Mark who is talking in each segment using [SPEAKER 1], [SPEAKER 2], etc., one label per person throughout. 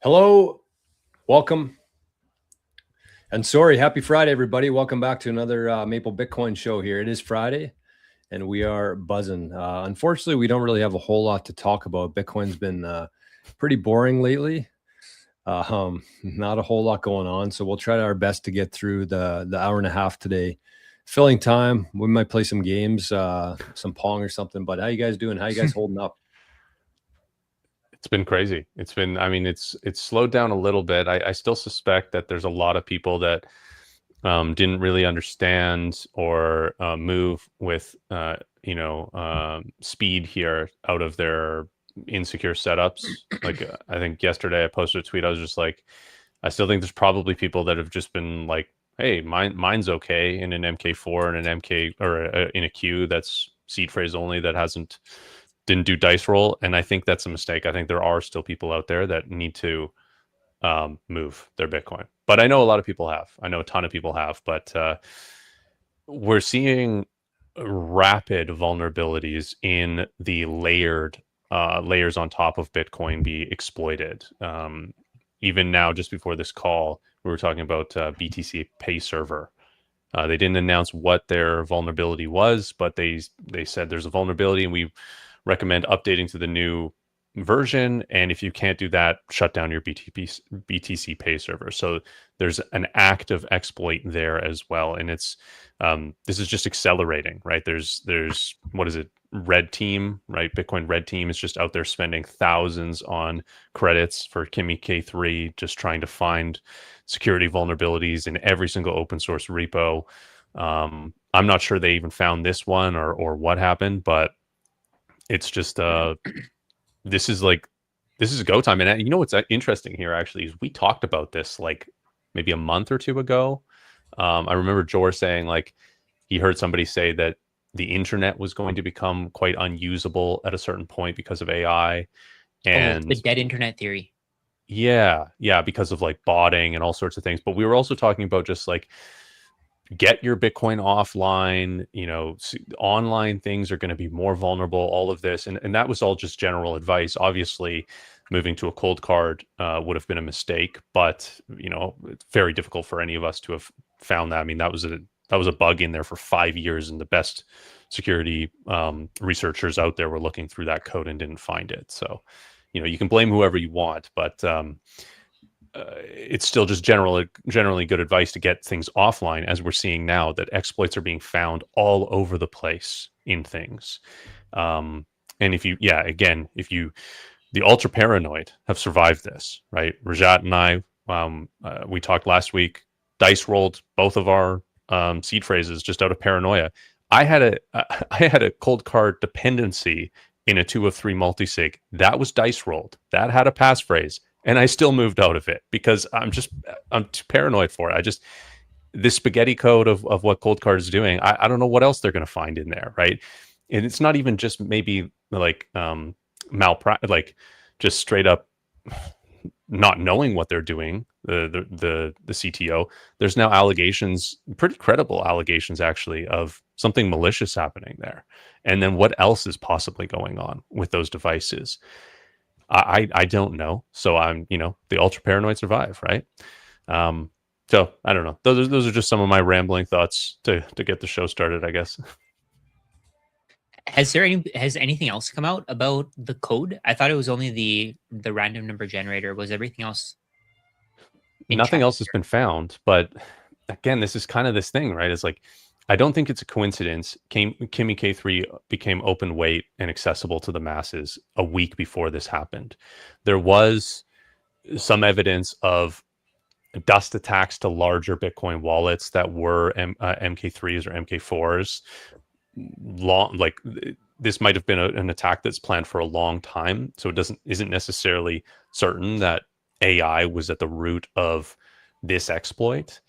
[SPEAKER 1] Hello, welcome, and sorry, happy Friday, everybody. Welcome back to another Maple Bitcoin show here. It is Friday, and we are buzzing. Unfortunately, we don't really have a whole lot to talk about. Bitcoin's been pretty boring lately. Not a whole lot going on, so we'll try our best to get through the hour and a half today. Filling time. We might play some games, some Pong or something. But how you guys doing? How you guys holding up?
[SPEAKER 2] It's been crazy. It's slowed down a little bit. I still suspect that there's a lot of people that didn't really understand or move with speed here out of their insecure setups. Like I think yesterday I posted a tweet. I was just like, I still think there's probably people that have just been like, hey, mine's okay in an MK4 and an MK or in a queue that's seed phrase only that didn't do dice roll, and I think that's a mistake. I think there are still people out there that need to move their Bitcoin, but I know a lot of people have. I know a ton of people have, but we're seeing rapid vulnerabilities in the layers on top of Bitcoin be exploited. Even now, just before this call, we were talking about BTC Pay Server. They didn't announce what their vulnerability was, but they said there's a vulnerability, and we recommend updating to the new version. And if you can't do that, shut down your BTC Pay Server. So there's an active exploit there as well, and it's this is just accelerating, right? There's what is it? Red Team, right? Bitcoin Red Team is just out there spending thousands on credits for Kimi K3, just trying to find security vulnerabilities in every single open source repo. I'm not sure they even found this one or what happened, but it's just this is go time. And you know what's interesting here actually is we talked about this like maybe a month or two ago. I remember Jor saying like he heard somebody say that the internet was going to become quite unusable at a certain point because of AI. And
[SPEAKER 3] the dead internet theory.
[SPEAKER 2] Yeah, because of like botting and all sorts of things. But we were also talking about just like get your Bitcoin offline, online things are going to be more vulnerable, all of this. And that was all just general advice. Obviously, moving to a Coldcard would have been a mistake, but, it's very difficult for any of us to have found that. I mean, that was a bug in there for 5 years, and the best security researchers out there were looking through that code and didn't find it. So, you can blame whoever you want, but it's still just generally good advice to get things offline, as we're seeing now that exploits are being found all over the place in things. And if the ultra paranoid have survived this, right? Rajat and I, we talked last week, dice rolled both of our seed phrases just out of paranoia. I had a Coldcard dependency in a 2 of 3 multisig that was dice rolled, that had a passphrase, and I still moved out of it because I'm too paranoid for it. This spaghetti code of what Coldcard is doing, I don't know what else they're going to find in there, right? And it's not even just maybe like like just straight up not knowing what they're doing. The CTO, there's now allegations, pretty credible allegations actually, of something malicious happening there. And then what else is possibly going on with those devices? I don't know. So I'm, the ultra paranoid survive, right? So I don't know. Those are just some of my rambling thoughts to get the show started, I guess.
[SPEAKER 3] Has anything else come out about the code? I thought it was only the random number generator. Was everything else?
[SPEAKER 2] Nothing else has been found, but again, this is kind of this thing, right? It's like, I don't think it's a coincidence. Kimi K3 became open weight and accessible to the masses a week before this happened. There was some evidence of dust attacks to larger Bitcoin wallets that were MK3s or MK4s. This might have been an attack that's planned for a long time, so it isn't necessarily certain that AI was at the root of this exploit.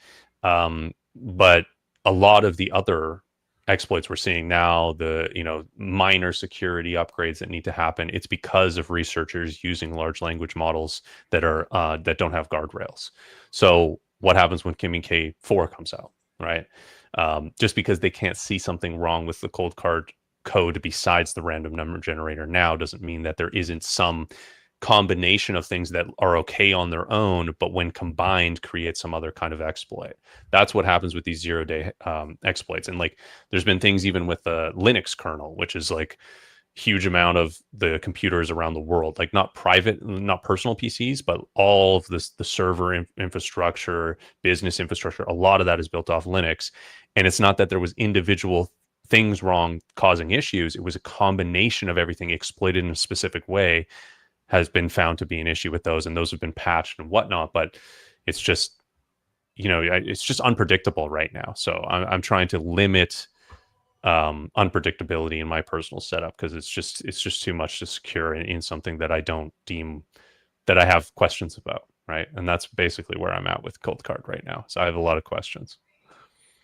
[SPEAKER 2] But a lot of the other exploits we're seeing now, the minor security upgrades that need to happen, it's because of researchers using large language models that are that don't have guardrails. So what happens when Kimi K4 comes out, right? Just because they can't see something wrong with the Coldcard code besides the random number generator now doesn't mean that there isn't some combination of things that are okay on their own, but when combined create some other kind of exploit. That's what happens with these 0-day exploits. And like there's been things even with the Linux kernel, which is like huge amount of the computers around the world, like not private, not personal PCs, but all of this, the server infrastructure, business infrastructure, a lot of that is built off Linux. And it's not that there was individual things wrong causing issues. It was a combination of everything exploited in a specific way has been found to be an issue with those, and those have been patched and whatnot. But it's just, it's just unpredictable right now. So I'm trying to limit unpredictability in my personal setup, because it's just too much to secure in something that I don't deem that I have questions about, right? And that's basically where I'm at with Coldcard right now. So I have a lot of questions.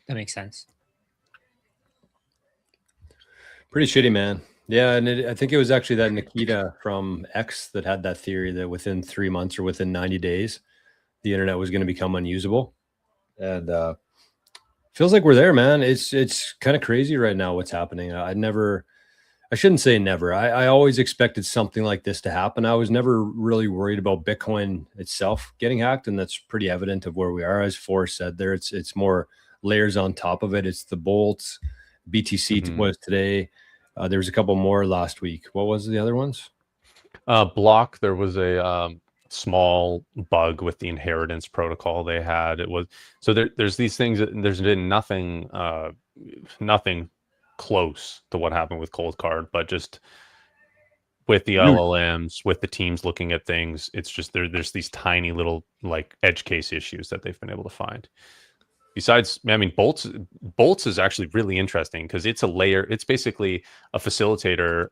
[SPEAKER 3] That makes sense.
[SPEAKER 1] Pretty shitty, man. Yeah, and I think it was actually that Nikita from X that had that theory that within 3 months or within 90 days, the internet was going to become unusable. And feels like we're there, man. It's kind of crazy right now what's happening. I shouldn't say never. I always expected something like this to happen. I was never really worried about Bitcoin itself getting hacked, and that's pretty evident of where we are. As Forrest said there, it's more layers on top of it. It's the Boltz, BTC was today. There was a couple more last week. What was the other ones?
[SPEAKER 2] Block, there was a small bug with the inheritance protocol they had. It was so there's these things that there's been nothing close to what happened with Coldcard, but just with the LLMs, with the teams looking at things, it's just there's these tiny little like edge case issues that they've been able to find. Besides, I mean, Boltz is actually really interesting because it's a layer. It's basically a facilitator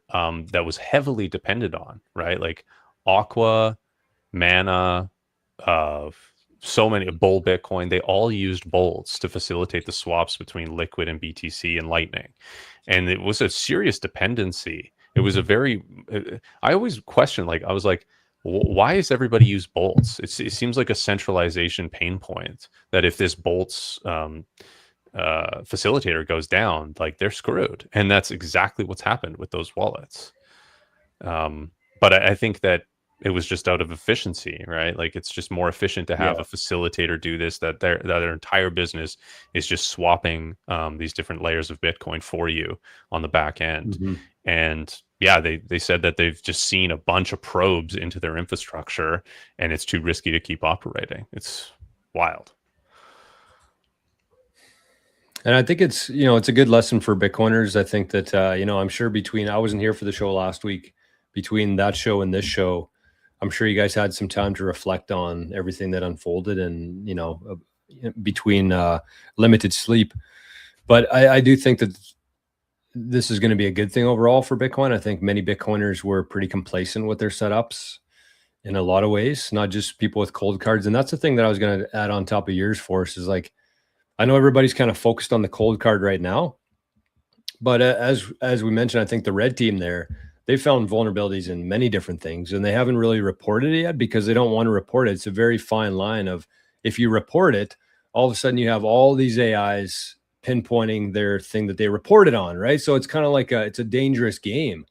[SPEAKER 2] that was heavily depended on, right? Like Aqua, Mana, so many, Bull Bitcoin, they all used Boltz to facilitate the swaps between Liquid and BTC and Lightning. And it was a serious dependency. It was a very, I always questioned, like, I was like, why is everybody use Boltz? It seems like a centralization pain point that if this Boltz facilitator goes down, like they're screwed. And that's exactly what's happened with those wallets. But I think that it was just out of efficiency, right? Like it's just more efficient to have a facilitator do this, that their entire business is just swapping these different layers of Bitcoin for you on the back end. And yeah, they said that they've just seen a bunch of probes into their infrastructure and it's too risky to keep operating. It's wild.
[SPEAKER 1] And I think it's, it's a good lesson for Bitcoiners. I think that, I'm sure I wasn't here for the show last week, between that show and this show, I'm sure you guys had some time to reflect on everything that unfolded and, between limited sleep. But I do think that this is going to be a good thing overall for Bitcoin. I think many Bitcoiners were pretty complacent with their setups in a lot of ways, not just people with cold cards. And that's the thing that I was going to add on top of yours, Force, is like, I know everybody's kind of focused on the cold card right now, but as we mentioned, I think the red team there, they found vulnerabilities in many different things, and they haven't really reported it yet because they don't want to report it. It's a very fine line of, if you report it, all of a sudden you have all these AIs pinpointing their thing that they reported on, right? So it's kind of like it's a dangerous game.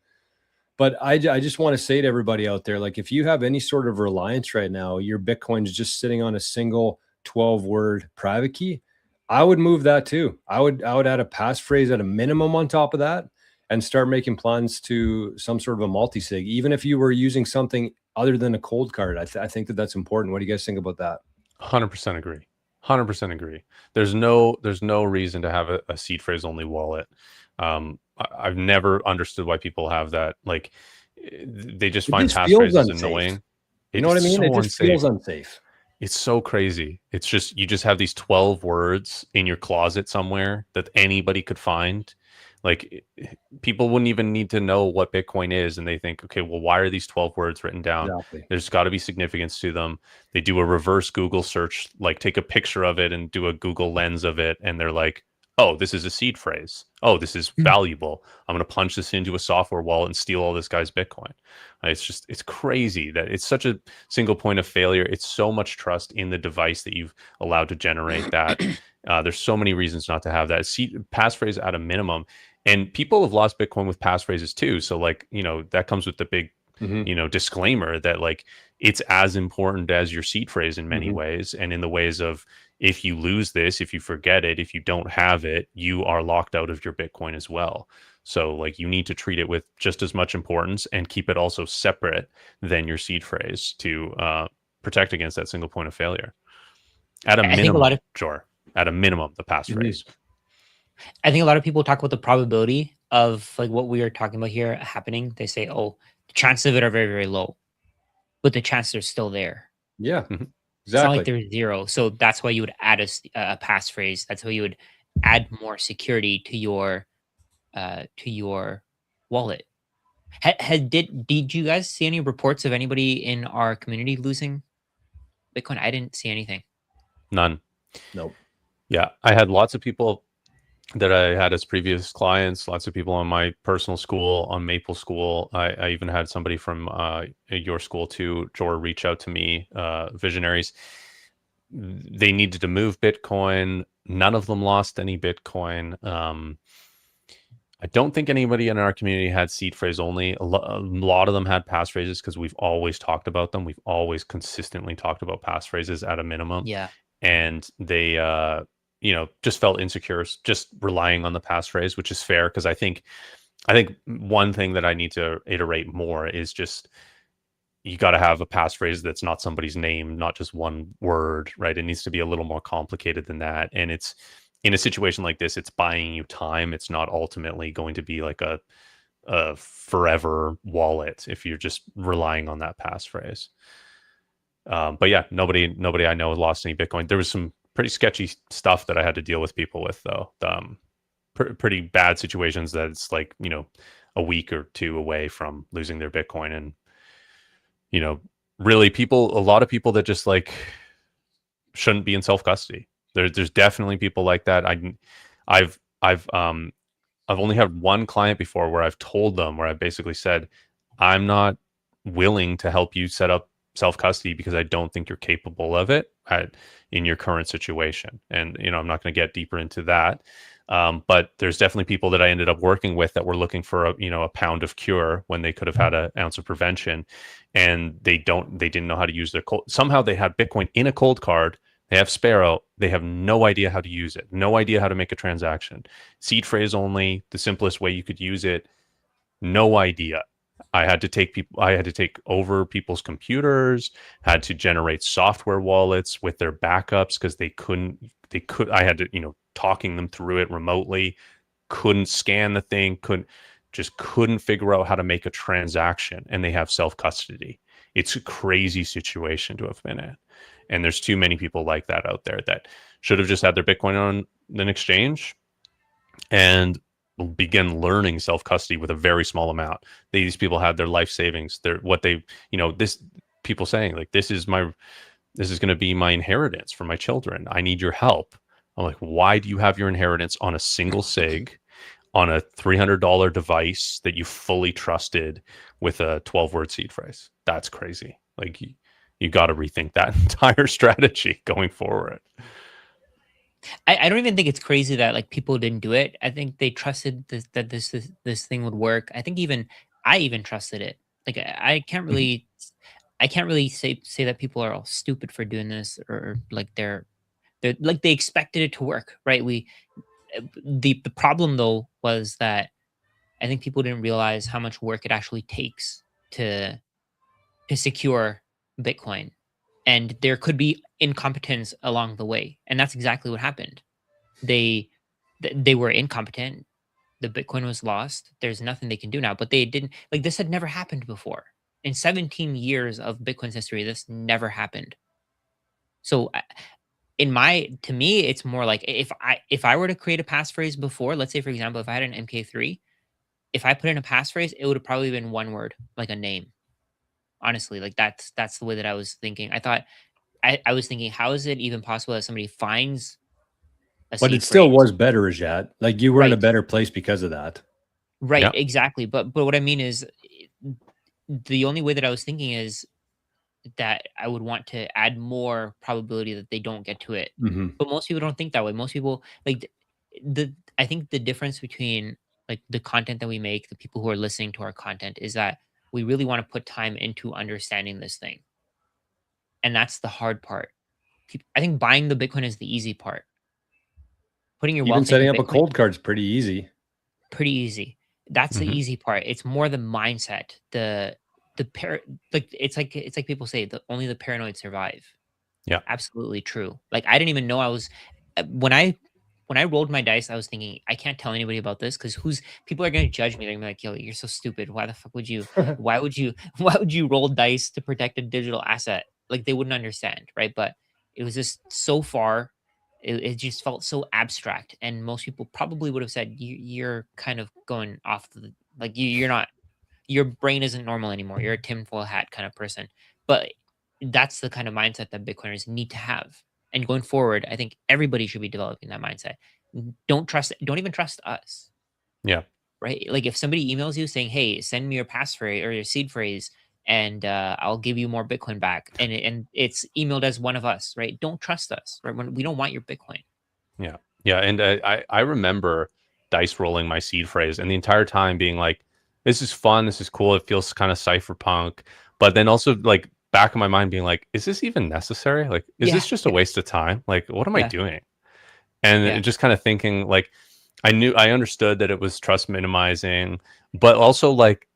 [SPEAKER 1] But I just want to say to everybody out there, like, if you have any sort of reliance right now, your Bitcoin is just sitting on a single 12-word private key, I would move that too. I would add a passphrase at a minimum on top of that and start making plans to some sort of a multi-sig, even if you were using something other than a cold card. I think that that's important. What do you guys think about that?
[SPEAKER 2] 100% agree. 100% agree. There's no reason to have a seed phrase only wallet. I've never understood why people have that. Like, they just find passphrases annoying.
[SPEAKER 1] You know what I mean? It just feels unsafe.
[SPEAKER 2] It's so crazy. It's just, you just have these 12 words in your closet somewhere that anybody could find. Like, people wouldn't even need to know what Bitcoin is, and they think, okay, well, why are these 12 words written down? Exactly. There's got to be significance to them. They do a reverse Google search, like take a picture of it and do a Google lens of it, and they're like, oh, this is a seed phrase. Oh, this is valuable. I'm going to punch this into a software wallet and steal all this guy's Bitcoin. It's crazy that it's such a single point of failure. It's so much trust in the device that you've allowed to generate that. There's so many reasons not to have that. Passphrase at a minimum. And people have lost Bitcoin with passphrases too. So, like, that comes with the big disclaimer that like it's as important as your seed phrase in many ways, and in the ways of if you lose this, if you forget it, if you don't have it, you are locked out of your Bitcoin as well. So like you need to treat it with just as much importance and keep it also separate than your seed phrase to protect against that single point of failure. At a
[SPEAKER 3] I
[SPEAKER 2] minimum,
[SPEAKER 3] think a lot of
[SPEAKER 2] at a minimum, the passphrase.
[SPEAKER 3] I think a lot of people talk about the probability of like what we are talking about here happening. They say, "Oh, the chances of it are very, very low," but the chances are still there.
[SPEAKER 1] Yeah,
[SPEAKER 2] Mhm.
[SPEAKER 3] It's not
[SPEAKER 1] exactly.
[SPEAKER 3] like there's zero. So that's why you would add a passphrase. That's why you would add more security to your wallet. Did you guys see any reports of anybody in our community losing Bitcoin? I didn't see anything.
[SPEAKER 2] None.
[SPEAKER 1] Nope.
[SPEAKER 2] Yeah, I had lots of people that I had as previous clients, lots of people on my personal school, on Maple School. I even had somebody from your school too, Jor, reach out to me, visionaries. They needed to move Bitcoin. None of them lost any Bitcoin. I don't think anybody in our community had seed phrase only. A lot of them had passphrases because we've always talked about them. We've always consistently talked about passphrases at a minimum.
[SPEAKER 3] Yeah.
[SPEAKER 2] And they, just felt insecure just relying on the passphrase, which is fair because I think one thing that I need to iterate more is just you got to have a passphrase that's not somebody's name, not just one word, right? It needs to be a little more complicated than that. And it's in a situation like this, it's buying you time. It's not ultimately going to be like a forever wallet if you're just relying on that passphrase. But yeah, nobody I know lost any Bitcoin. There was some pretty sketchy stuff that I had to deal with people with though. Pretty bad situations that it's like, a week or two away from losing their Bitcoin. And, really a lot of people that just like shouldn't be in self-custody. There's definitely people like that. I've only had one client before where I've told them, where I've basically said, I'm not willing to help you set up self-custody because I don't think you're capable of it in your current situation. And, I'm not going to get deeper into that. But there's definitely people that I ended up working with that were looking for a pound of cure when they could have had an ounce of prevention, and they didn't know how to use their somehow they had Bitcoin in a Coldcard. They have Sparrow. They have no idea how to use it, no idea how to make a transaction. Seed phrase only, the simplest way you could use it. No idea. I had to take over people's computers, had to generate software wallets with their backups because I had to, talking them through it remotely, couldn't scan the thing, couldn't figure out how to make a transaction, and they have self-custody. It's a crazy situation to have been in. And there's too many people like that out there that should have just had their Bitcoin on an exchange and begin learning self-custody with a very small amount. These people had their life savings. People saying like, this is going to be my inheritance for my children. I need your help. I'm like, why do you have your inheritance on a single SIG on a $300 device that you fully trusted with a 12-word seed phrase? That's crazy. Like you got to rethink that entire strategy going forward.
[SPEAKER 3] I don't even think it's crazy that like people didn't do it. I think they trusted that this thing would work. I think I even trusted it. Like I can't really say that people are all stupid for doing this, or like they're like they expected it to work, right? The problem though was that I think people didn't realize how much work it actually takes to secure Bitcoin. And there could be incompetence along the way. And that's exactly what happened. They were incompetent. The Bitcoin was lost. There's nothing they can do now. But they didn't, like, this had never happened before. In 17 years of Bitcoin's history, this never happened. So to me, it's more like if I were to create a passphrase before, let's say for example, if I had an MK3, if I put in a passphrase, it would have probably been one word, like a name. Honestly, like that's the way that I was thinking. I was thinking, how is it even possible that somebody finds a
[SPEAKER 1] But
[SPEAKER 3] seed
[SPEAKER 1] it still
[SPEAKER 3] phrase?
[SPEAKER 1] was better, Ajat. Like you were in a
[SPEAKER 3] Right.
[SPEAKER 1] better place because of that.
[SPEAKER 3] Right,
[SPEAKER 2] Yeah.
[SPEAKER 3] exactly. But what I mean is, the only way that I was thinking is that I would want to add more probability that they don't get to it.
[SPEAKER 1] Mm-hmm.
[SPEAKER 3] But most people don't think that way. Most people like I think the difference between like the content that we make, the people who are listening to our content, is that we really want to put time into understanding this thing. And that's the hard part. I think buying the Bitcoin is the easy part. Putting your
[SPEAKER 1] Even
[SPEAKER 3] wealth
[SPEAKER 1] setting
[SPEAKER 3] into
[SPEAKER 1] up a
[SPEAKER 3] Bitcoin,
[SPEAKER 1] cold card's pretty easy.
[SPEAKER 3] pretty easy. That's the easy part. It's more the mindset, it's like people say, only the paranoid survive.
[SPEAKER 2] Yeah.
[SPEAKER 3] Absolutely true. Like I didn't even know I was when I rolled my dice, I was thinking I can't tell anybody about this because people are going to judge me. They're gonna be like, "Yo, you're so stupid. Why the fuck would you? Why would you? Why would you roll dice to protect a digital asset?" Like they wouldn't understand, right? But it was just so far. It just felt so abstract, and most people probably would have said, "You're kind of going off the like you're not. Your brain isn't normal anymore. You're a tinfoil hat kind of person." But that's the kind of mindset that Bitcoiners need to have. And going forward, I think everybody should be developing that mindset. Don't even trust us.
[SPEAKER 2] Yeah.
[SPEAKER 3] Right? Like if somebody emails you saying, "Hey, send me your passphrase or your seed phrase and I'll give you more Bitcoin back." And it's emailed as one of us, right? Don't trust us, right? When we don't want your Bitcoin.
[SPEAKER 2] Yeah. Yeah. And I remember dice rolling my seed phrase and the entire time being like, this is fun. This is cool. It feels kind of cypherpunk. But then also like back in my mind being like, is this even necessary? Like, is this just a waste of time? Like, what am I doing? And just kind of thinking like, I understood that it was trust minimizing, but also like,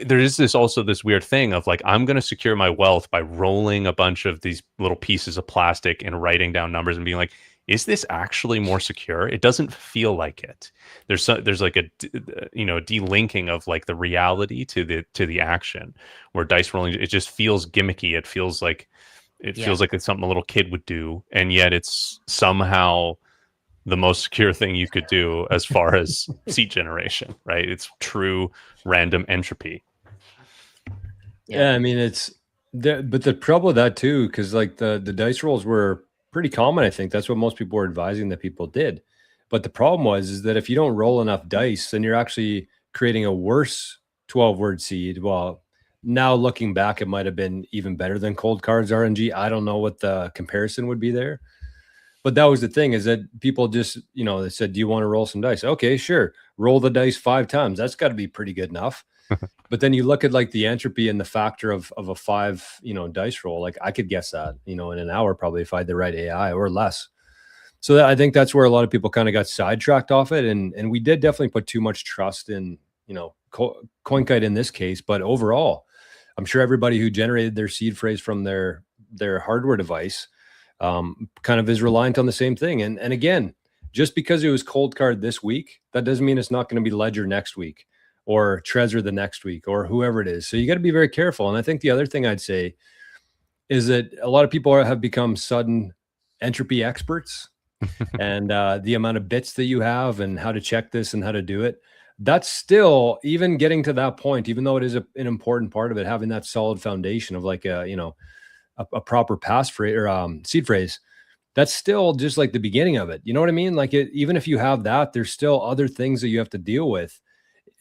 [SPEAKER 2] there is this weird thing of like, I'm going to secure my wealth by rolling a bunch of these little pieces of plastic and writing down numbers and being like, is this actually more secure? It doesn't feel like it. There's like a delinking of like the reality to the action, where dice rolling, it just feels gimmicky. It feels like it's something a little kid would do, and yet it's somehow the most secure thing you could do as far as seed generation, right? It's true random entropy.
[SPEAKER 1] Yeah, I mean but the trouble with that too, because like the dice rolls were pretty common. I think that's what most people were advising that people did. But the problem is that if you don't roll enough dice, then you're actually creating a worse 12-word seed. Well, now looking back, it might have been even better than Coldcard's RNG. I don't know what the comparison would be there. But that was the thing, is that people just, they said, "Do you want to roll some dice?" Okay, sure. Roll the dice 5 times. That's got to be pretty good enough. But then you look at like the entropy and the factor of a 5, dice roll. Like I could guess that, in an hour probably if I had the right AI or less. So I think that's where a lot of people kind of got sidetracked off it. And we did definitely put too much trust in, CoinKite in this case. But overall, I'm sure everybody who generated their seed phrase from their hardware device kind of is reliant on the same thing. And again, just because it was Coldcard this week, that doesn't mean it's not going to be Ledger next week or Trezor the next week or whoever it is. So you got to be very careful. And I think the other thing I'd say is that a lot of people have become sudden entropy experts and the amount of bits that you have and how to check this and how to do it. That's still, even getting to that point, even though it is an important part of it, having that solid foundation of like a proper passphrase or seed phrase, that's still just like the beginning of it. You know what I mean? Like even if you have that, there's still other things that you have to deal with.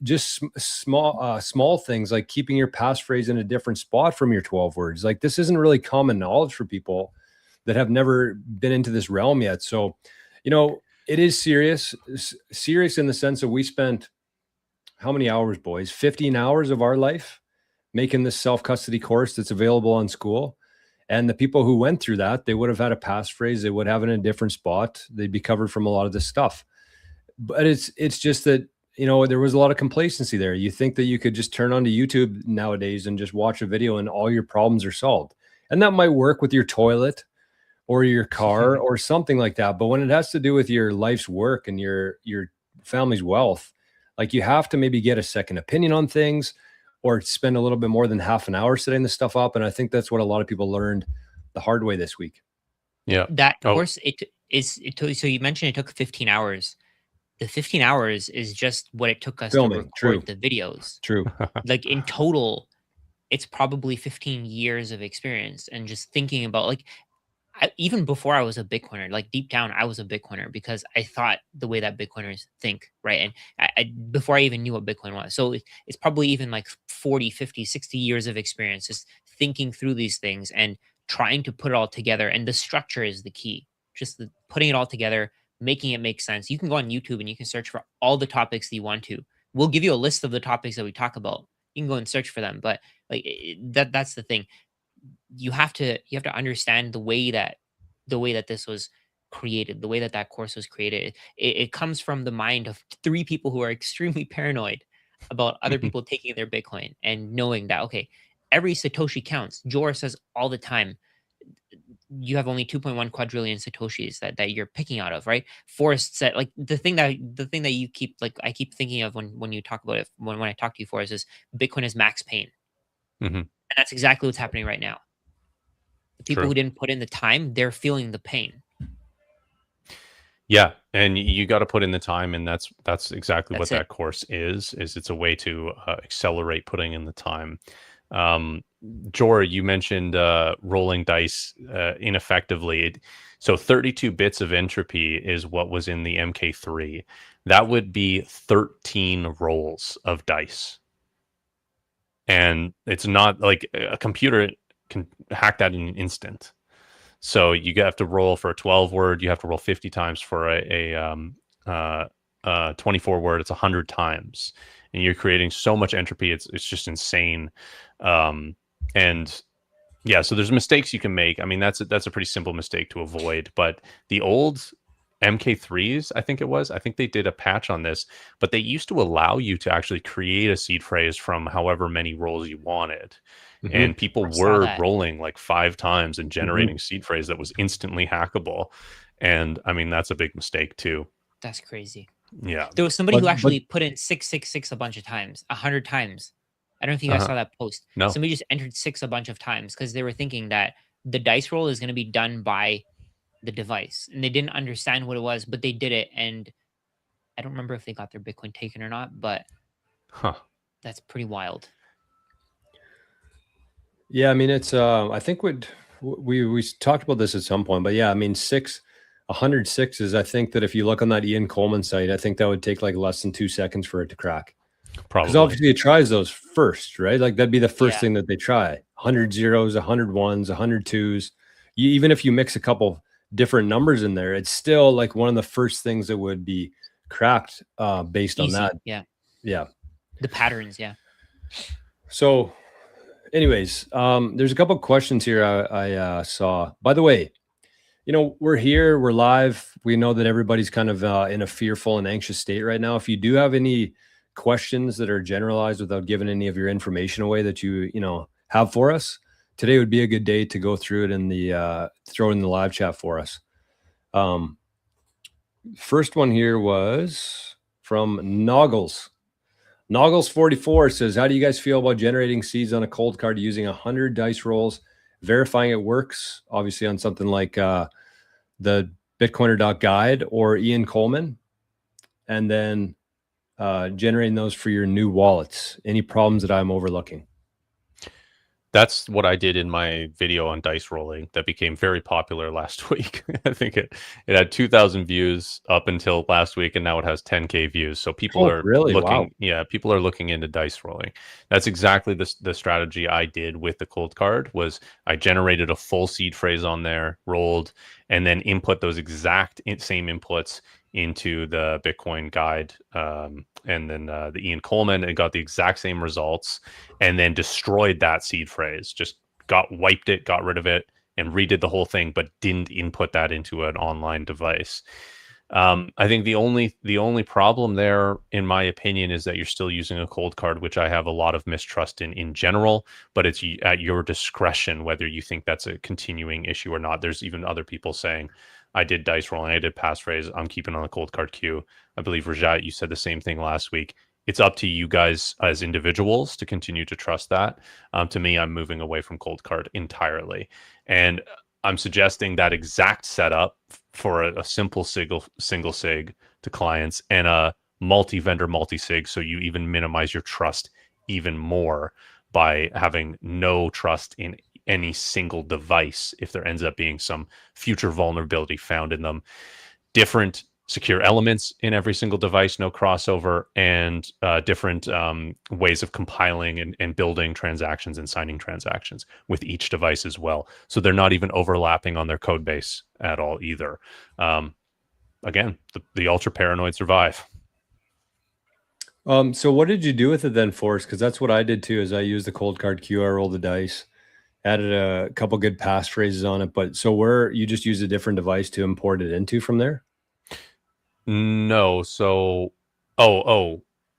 [SPEAKER 1] Just small things like keeping your passphrase in a different spot from your 12 words. Like this isn't really common knowledge for people that have never been into this realm yet. So, it is serious in the sense that we spent how many hours, boys? 15 hours of our life making this self-custody course that's available on school. And the people who went through that, they would have had a passphrase. They would have it in a different spot. They'd be covered from a lot of this stuff. But it's just that, there was a lot of complacency there. You think that you could just turn onto YouTube nowadays and just watch a video and all your problems are solved. And that might work with your toilet or your car or something like that. But when it has to do with your life's work and your family's wealth, like you have to maybe get a second opinion on things or spend a little bit more than half an hour setting this stuff up. And I think that's what a lot of people learned the hard way this week.
[SPEAKER 2] Yeah.
[SPEAKER 3] That course, so you mentioned it took 15 hours. The 15 hours is just what it took us to record the videos.
[SPEAKER 1] True.
[SPEAKER 3] Like in total, it's probably 15 years of experience and just thinking about like, even before I was a Bitcoiner, like deep down, I was a Bitcoiner because I thought the way that Bitcoiners think, right? And before I even knew what Bitcoin was. So it's probably even like 40, 50, 60 years of experience just thinking through these things and trying to put it all together. And the structure is the key. Just putting it all together, making it make sense. You can go on YouTube and you can search for all the topics that you want to. We'll give you a list of the topics that we talk about. You can go and search for them, but like that's the thing. You have to understand the way that this was created, the way that that course was created. It comes from the mind of three people who are extremely paranoid about other people taking their Bitcoin, and knowing that, okay, every Satoshi counts. Jor says all the time, you have only 2.1 quadrillion Satoshis that you're picking out of, right? Forrest said, like, the thing that you keep, like, I keep thinking of when you talk about it, when I talk to you, Forrest, is Bitcoin is max pain. And that's exactly what's happening right now. The people
[SPEAKER 2] True.
[SPEAKER 3] who didn't put in the time, they're feeling the pain.
[SPEAKER 2] Yeah, and you got to put in the time, and that's exactly
[SPEAKER 3] That's
[SPEAKER 2] what
[SPEAKER 3] it.
[SPEAKER 2] that course is it's a way to accelerate putting in the time. Jor, you mentioned rolling dice ineffectively. So 32 bits of entropy is what was in the MK3. That would be 13 rolls of dice. And it's not like a computer can hack that in an instant. So you have to roll for a 12 word. You have to roll 50 times for a 24 word. It's 100 times, and you're creating so much entropy. It's just insane. And yeah, so there's mistakes you can make. I mean, that's a pretty simple mistake to avoid. But the old MK3s, I think they did a patch on this, but they used to allow you to actually create a seed phrase from however many rolls you wanted. And people were rolling like 5 times and generating seed phrase that was instantly hackable. And I mean, that's a big mistake too.
[SPEAKER 3] That's crazy.
[SPEAKER 2] Yeah.
[SPEAKER 3] There was somebody who actually put in 666 a bunch of times, 100 times. I don't know if you guys saw that post.
[SPEAKER 2] No.
[SPEAKER 3] Somebody just entered 6 a bunch of times because they were thinking that the dice roll is going to be done by the device, and they didn't understand what it was, but they did it. And I don't remember if they got their Bitcoin taken or not, but that's pretty wild.
[SPEAKER 1] Yeah, I mean, it's I think we talked about this at some point, but yeah, I mean, 106 is, I think that if you look on that Ian Coleman site, I think that would take like less than 2 seconds for it to crack.
[SPEAKER 2] Probably.
[SPEAKER 1] Because obviously it tries those first, right? Like that'd be the first thing that they try. 100 zeros, 100 ones, 100 twos. Even if you mix a couple different numbers in there, it's still like one of the first things that would be cracked based on that.
[SPEAKER 3] Yeah.
[SPEAKER 1] The
[SPEAKER 3] patterns. Yeah.
[SPEAKER 1] So anyways, there's a couple of questions here I saw. By the way, we're here, we're live. We know that everybody's kind of in a fearful and anxious state right now. If you do have any questions that are generalized without giving any of your information away that you have for us, today would be a good day to go through it in the throw in the live chat for us. First one here was from Noggles. Noggles 44 says, how do you guys feel about generating seeds on a Coldcard using 100 dice rolls, verifying it works, obviously on something like the Bitcoiner.guide or Ian Coleman, and then generating those for your new wallets? Any problems that I'm overlooking?
[SPEAKER 2] That's what I did in my video on dice rolling that became very popular last week. I think it had 2,000 views up until last week, and now it has 10K views. So people are
[SPEAKER 1] really
[SPEAKER 2] looking.
[SPEAKER 1] wow.
[SPEAKER 2] Yeah, people are looking into dice rolling. That's exactly the strategy I did with the Coldcard. Was I generated a full seed phrase on there, rolled, and then input those exact same inputs into the Bitcoin guide, and then the Ian Coleman, and got the exact same results, and then destroyed that seed phrase. Just wiped it, got rid of it, and redid the whole thing, but didn't input that into an online device. I think the only problem there, in my opinion, is that you're still using a Coldcard, which I have a lot of mistrust in general, but it's at your discretion whether you think that's a continuing issue or not. There's even other people saying, I did dice rolling, I did passphrase, I'm keeping on the Coldcard queue. I believe, Rajat, you said the same thing last week. It's up to you guys as individuals to continue to trust that. To me, I'm moving away from Coldcard entirely. And I'm suggesting that exact setup for a simple single sig to clients and a multi-vendor multi-sig, so you even minimize your trust even more by having no trust in any single device if there ends up being some future vulnerability found in them. Different secure elements in every single device, no crossover, and different ways of compiling and building transactions and signing transactions with each device as well. So they're not even overlapping on their code base at all either. Again, the ultra paranoid survive.
[SPEAKER 1] So what did you do with it then, Forrest? Because that's what I did too. Is I used the Coldcard queue, I rolled the dice, added a couple good passphrases on it. But so where you just use a different device to import it into from there?
[SPEAKER 2] No. So,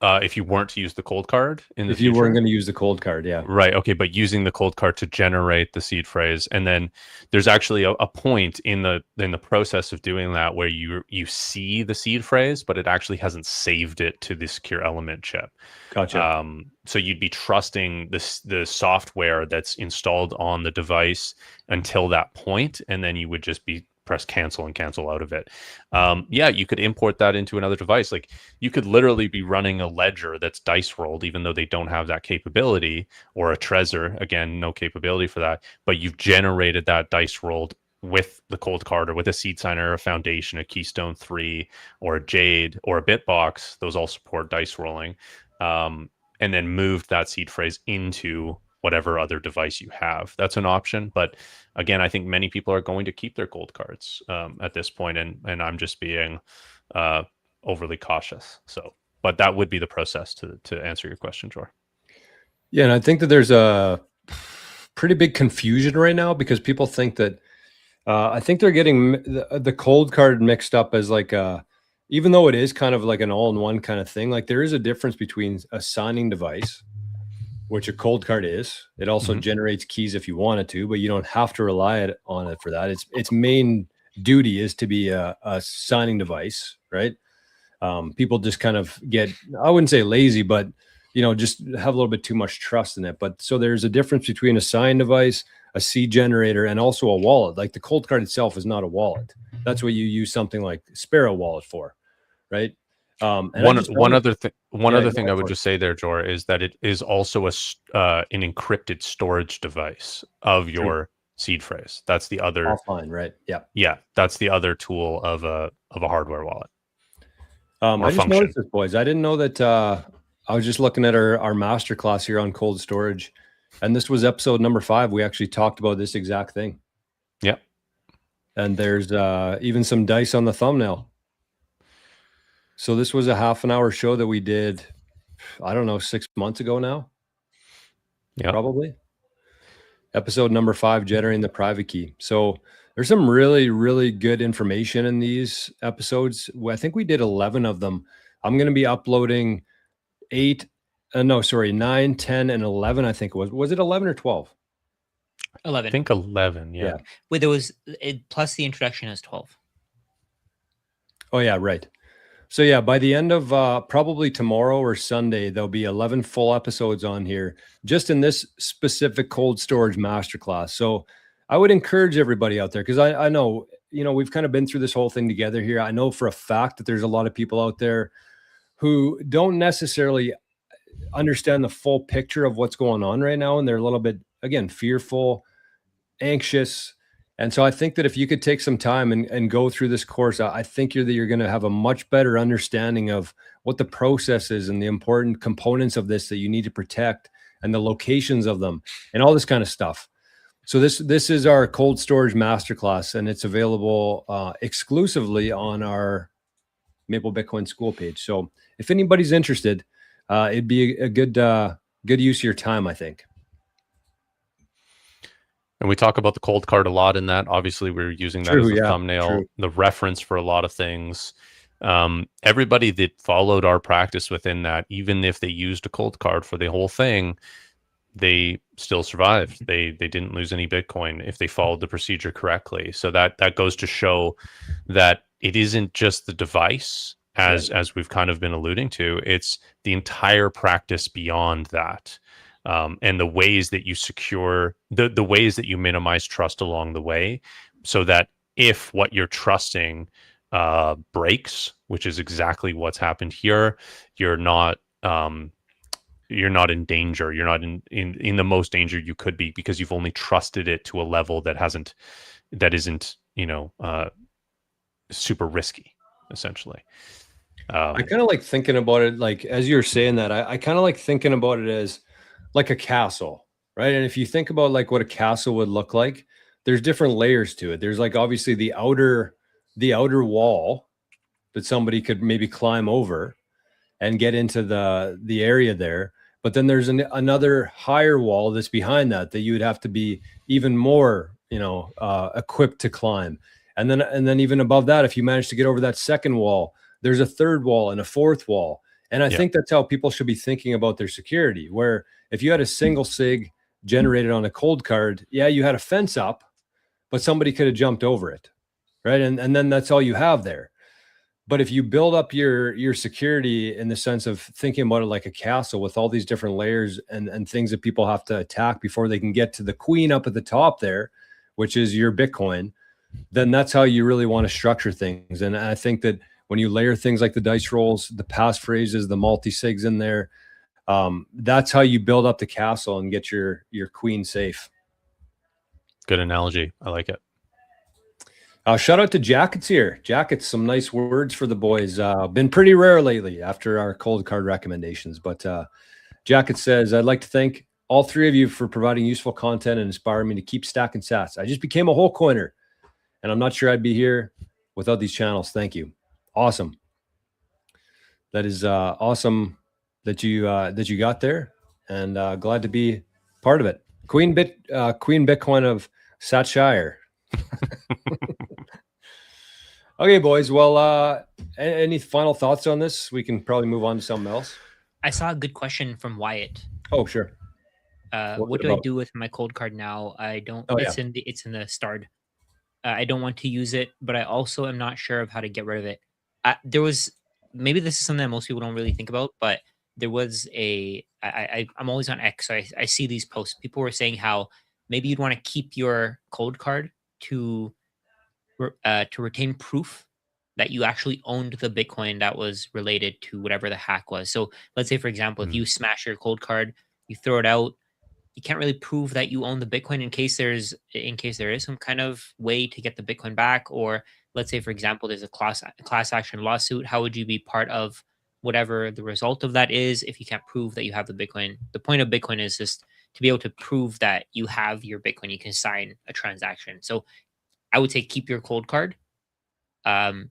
[SPEAKER 2] if you weren't to use the cold card in the
[SPEAKER 1] If you weren't
[SPEAKER 2] future,
[SPEAKER 1] going to use the Coldcard, yeah.
[SPEAKER 2] right? Okay, but using the cold card to generate the seed phrase, and then there's actually a point in the process of doing that where you see the seed phrase, but it actually hasn't saved it to the secure element chip.
[SPEAKER 1] Gotcha.
[SPEAKER 2] So you'd be trusting the software that's installed on the device until that point, and then you would just be press cancel and cancel out of it. Yeah, you could import that into another device. Like you could literally be running a ledger that's dice rolled, even though they don't have that capability, or a Trezor, again, no capability for that. But you've generated that dice rolled with the cold card or with a seed signer, a foundation, a Keystone 3, or a Jade, or a Bitbox. Those all support dice rolling. And then moved that seed phrase into whatever other device you have. That's an option. But again, I think many people are going to keep their cold cards at this point, and I'm just being overly cautious. So, but that would be the process to answer your question, Jor.
[SPEAKER 1] Yeah, and I think that there's a pretty big confusion right now because people think that I think they're getting the cold card mixed up as like even though it is kind of like an all-in-one kind of thing, like there is a difference between a signing device, which a cold card is. It also generates keys if you want it to, but you don't have to rely on it for that. Its main duty is to be a signing device, right? People just kind of get, I wouldn't say lazy, but just have a little bit too much trust in it. But so there's a difference between a sign device, a seed generator, and also a wallet. Like the cold card itself is not a wallet. That's what you use something like Sparrow wallet for, right?
[SPEAKER 2] One other thing I would just say there, Jor, is that it is also an encrypted storage device of your seed phrase. That's the other
[SPEAKER 1] offline, right?
[SPEAKER 2] Yeah, that's the other tool of a hardware wallet.
[SPEAKER 1] I just noticed this, boys. I didn't know that. I was just looking at our master class here on cold storage, and this was episode number 5. We actually talked about this exact thing.
[SPEAKER 2] Yep.
[SPEAKER 1] And there's even some dice on the thumbnail. So this was a half an hour show that we did, I don't know, 6 months ago now.
[SPEAKER 2] Yeah,
[SPEAKER 1] probably. Episode number 5, generating the private key. So there's some really, really good information in these episodes. I think we did 11 of them. I'm going to be uploading 9, 10, and 11. I think it was it 11 or 12?
[SPEAKER 3] 11.
[SPEAKER 2] I think 11. Yeah.
[SPEAKER 3] Wait, there was plus the introduction is 12.
[SPEAKER 1] Oh yeah, right. So yeah, by the end of probably tomorrow or Sunday, there'll be 11 full episodes on here, just in this specific cold storage masterclass. So I would encourage everybody out there, because I know, we've kind of been through this whole thing together here. I know for a fact that there's a lot of people out there who don't necessarily understand the full picture of what's going on right now. And they're a little bit, again, fearful, anxious. And so I think that if you could take some time and go through this course, I think you're going to have a much better understanding of what the process is and the important components of this that you need to protect and the locations of them and all this kind of stuff. So this is our cold storage masterclass, and it's available exclusively on our Maple Bitcoin School page. So if anybody's interested, it'd be a good use of your time, I think.
[SPEAKER 2] And we talk about the cold card a lot in that. Obviously, we're using that as the thumbnail, the reference for a lot of things. Everybody that followed our practice within that, even if they used a cold card for the whole thing, they still survived. They didn't lose any Bitcoin if they followed the procedure correctly. So that goes to show that it isn't just the device, as we've kind of been alluding to. It's the entire practice beyond that. And the ways that you secure, the ways that you minimize trust along the way, so that if what you're trusting breaks, which is exactly what's happened here, you're not in danger. You're not in the most danger you could be, because you've only trusted it to a level that isn't super risky, essentially.
[SPEAKER 1] I kind of like thinking about it, like, as you're saying that, I kind of like thinking about it as like a castle, right? And if you think about like what a castle would look like, there's different layers to it. There's like obviously the outer wall that somebody could maybe climb over. and get into the area there. But then there's another higher wall that's behind that you would have to be even more, equipped to climb. And then even above that, if you manage to get over that second wall, there's a third wall and a fourth wall. And I think that's how people should be thinking about their security, where if you had a single sig generated on a Coldcard, you had a fence up, but somebody could have jumped over it, right? And then that's all you have there. But if you build up your security in the sense of thinking about it like a castle with all these different layers and things that people have to attack before they can get to the queen up at the top there, which is your Bitcoin, then that's how you really want to structure things. And I think that when you layer things like the dice rolls, the passphrases, the multi-sigs in there, that's how you build up the castle and get your queen safe.
[SPEAKER 2] Good analogy. I like it.
[SPEAKER 1] Shout out to Jackets here. Jackets, some nice words for the boys. Been pretty rare lately after our Coldcard recommendations. But Jacket says, I'd like to thank all three of you for providing useful content and inspiring me to keep stacking sats. I just became a whole coiner, and I'm not sure I'd be here without these channels. Thank you. Awesome. That is awesome that you got there, and glad to be part of it. Queen Bitcoin of Satshire. Okay, boys. Well, any final thoughts on this? We can probably move on to something else.
[SPEAKER 3] I saw a good question from Wyatt.
[SPEAKER 1] Oh, sure.
[SPEAKER 3] What do I do with my Coldcard now? I don't. It's in the starred. I don't want to use it, but I also am not sure of how to get rid of it. There was, maybe this is something that most people don't really think about, but there was I'm always on X, so I see these posts. People were saying how maybe you'd want to keep your Coldcard to retain proof that you actually owned the Bitcoin that was related to whatever the hack was. So let's say, for example, if you smash your Coldcard, you throw it out, you can't really prove that you own the Bitcoin in case there is some kind of way to get the Bitcoin back. Or let's say, for example, there's a class action lawsuit. How would you be part of whatever the result of that is if you can't prove that you have the Bitcoin? The point of Bitcoin is just to be able to prove that you have your Bitcoin. You can sign a transaction. So I would say keep your Coldcard. What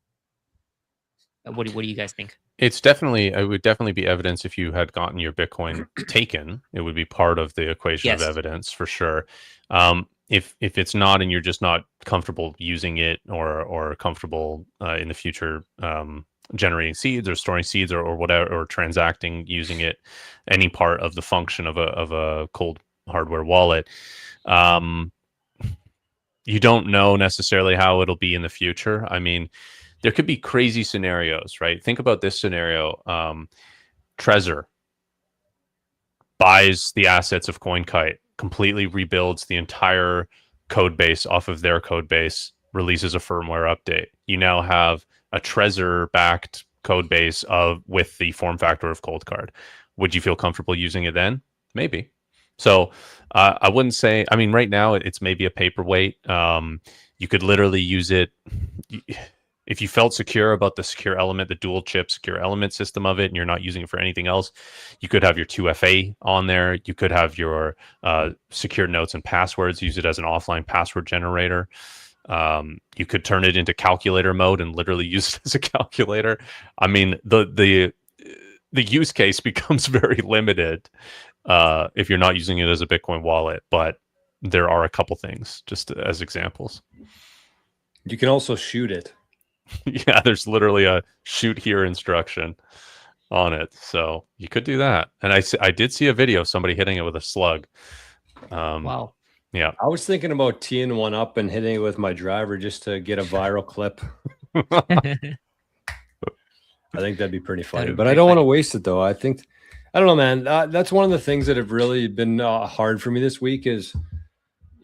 [SPEAKER 3] do you guys think? It
[SPEAKER 2] would definitely be evidence if you had gotten your Bitcoin taken. It would be part of the equation of evidence for sure. If it's not, and you're just not comfortable using it or comfortable in the future generating seeds or storing seeds or whatever, or transacting using it, any part of the function of a cold hardware wallet, you don't know necessarily how it'll be in the future. I mean, there could be crazy scenarios, right? Think about this scenario. Trezor buys the assets of CoinKite, completely rebuilds the entire code base off of their code base, releases a firmware update. You now have a Trezor-backed code base with the form factor of Coldcard. Would you feel comfortable using it then? Maybe. So I wouldn't say, I mean, right now it's maybe a paperweight. You could literally use it if you felt secure about the secure element, the dual chip secure element system of it, and you're not using it for anything else. You could have your 2FA on there. You could have your secure notes and passwords, use it as an offline password generator. You could turn it into calculator mode and literally use it as a calculator. I mean, the use case becomes very limited if you're not using it as a Bitcoin wallet, but there are a couple things just as examples.
[SPEAKER 1] You can also shoot it.
[SPEAKER 2] Yeah, there's literally a shoot here instruction on it, so you could do that. And I did see a video of somebody hitting it with a slug.
[SPEAKER 3] Wow.
[SPEAKER 2] Yeah,
[SPEAKER 1] I was thinking about teeing one up and hitting it with my driver just to get a viral clip. I think that'd be pretty funny, but I don't want to waste it though. I don't know, man. That's one of the things that have really been hard for me this week is,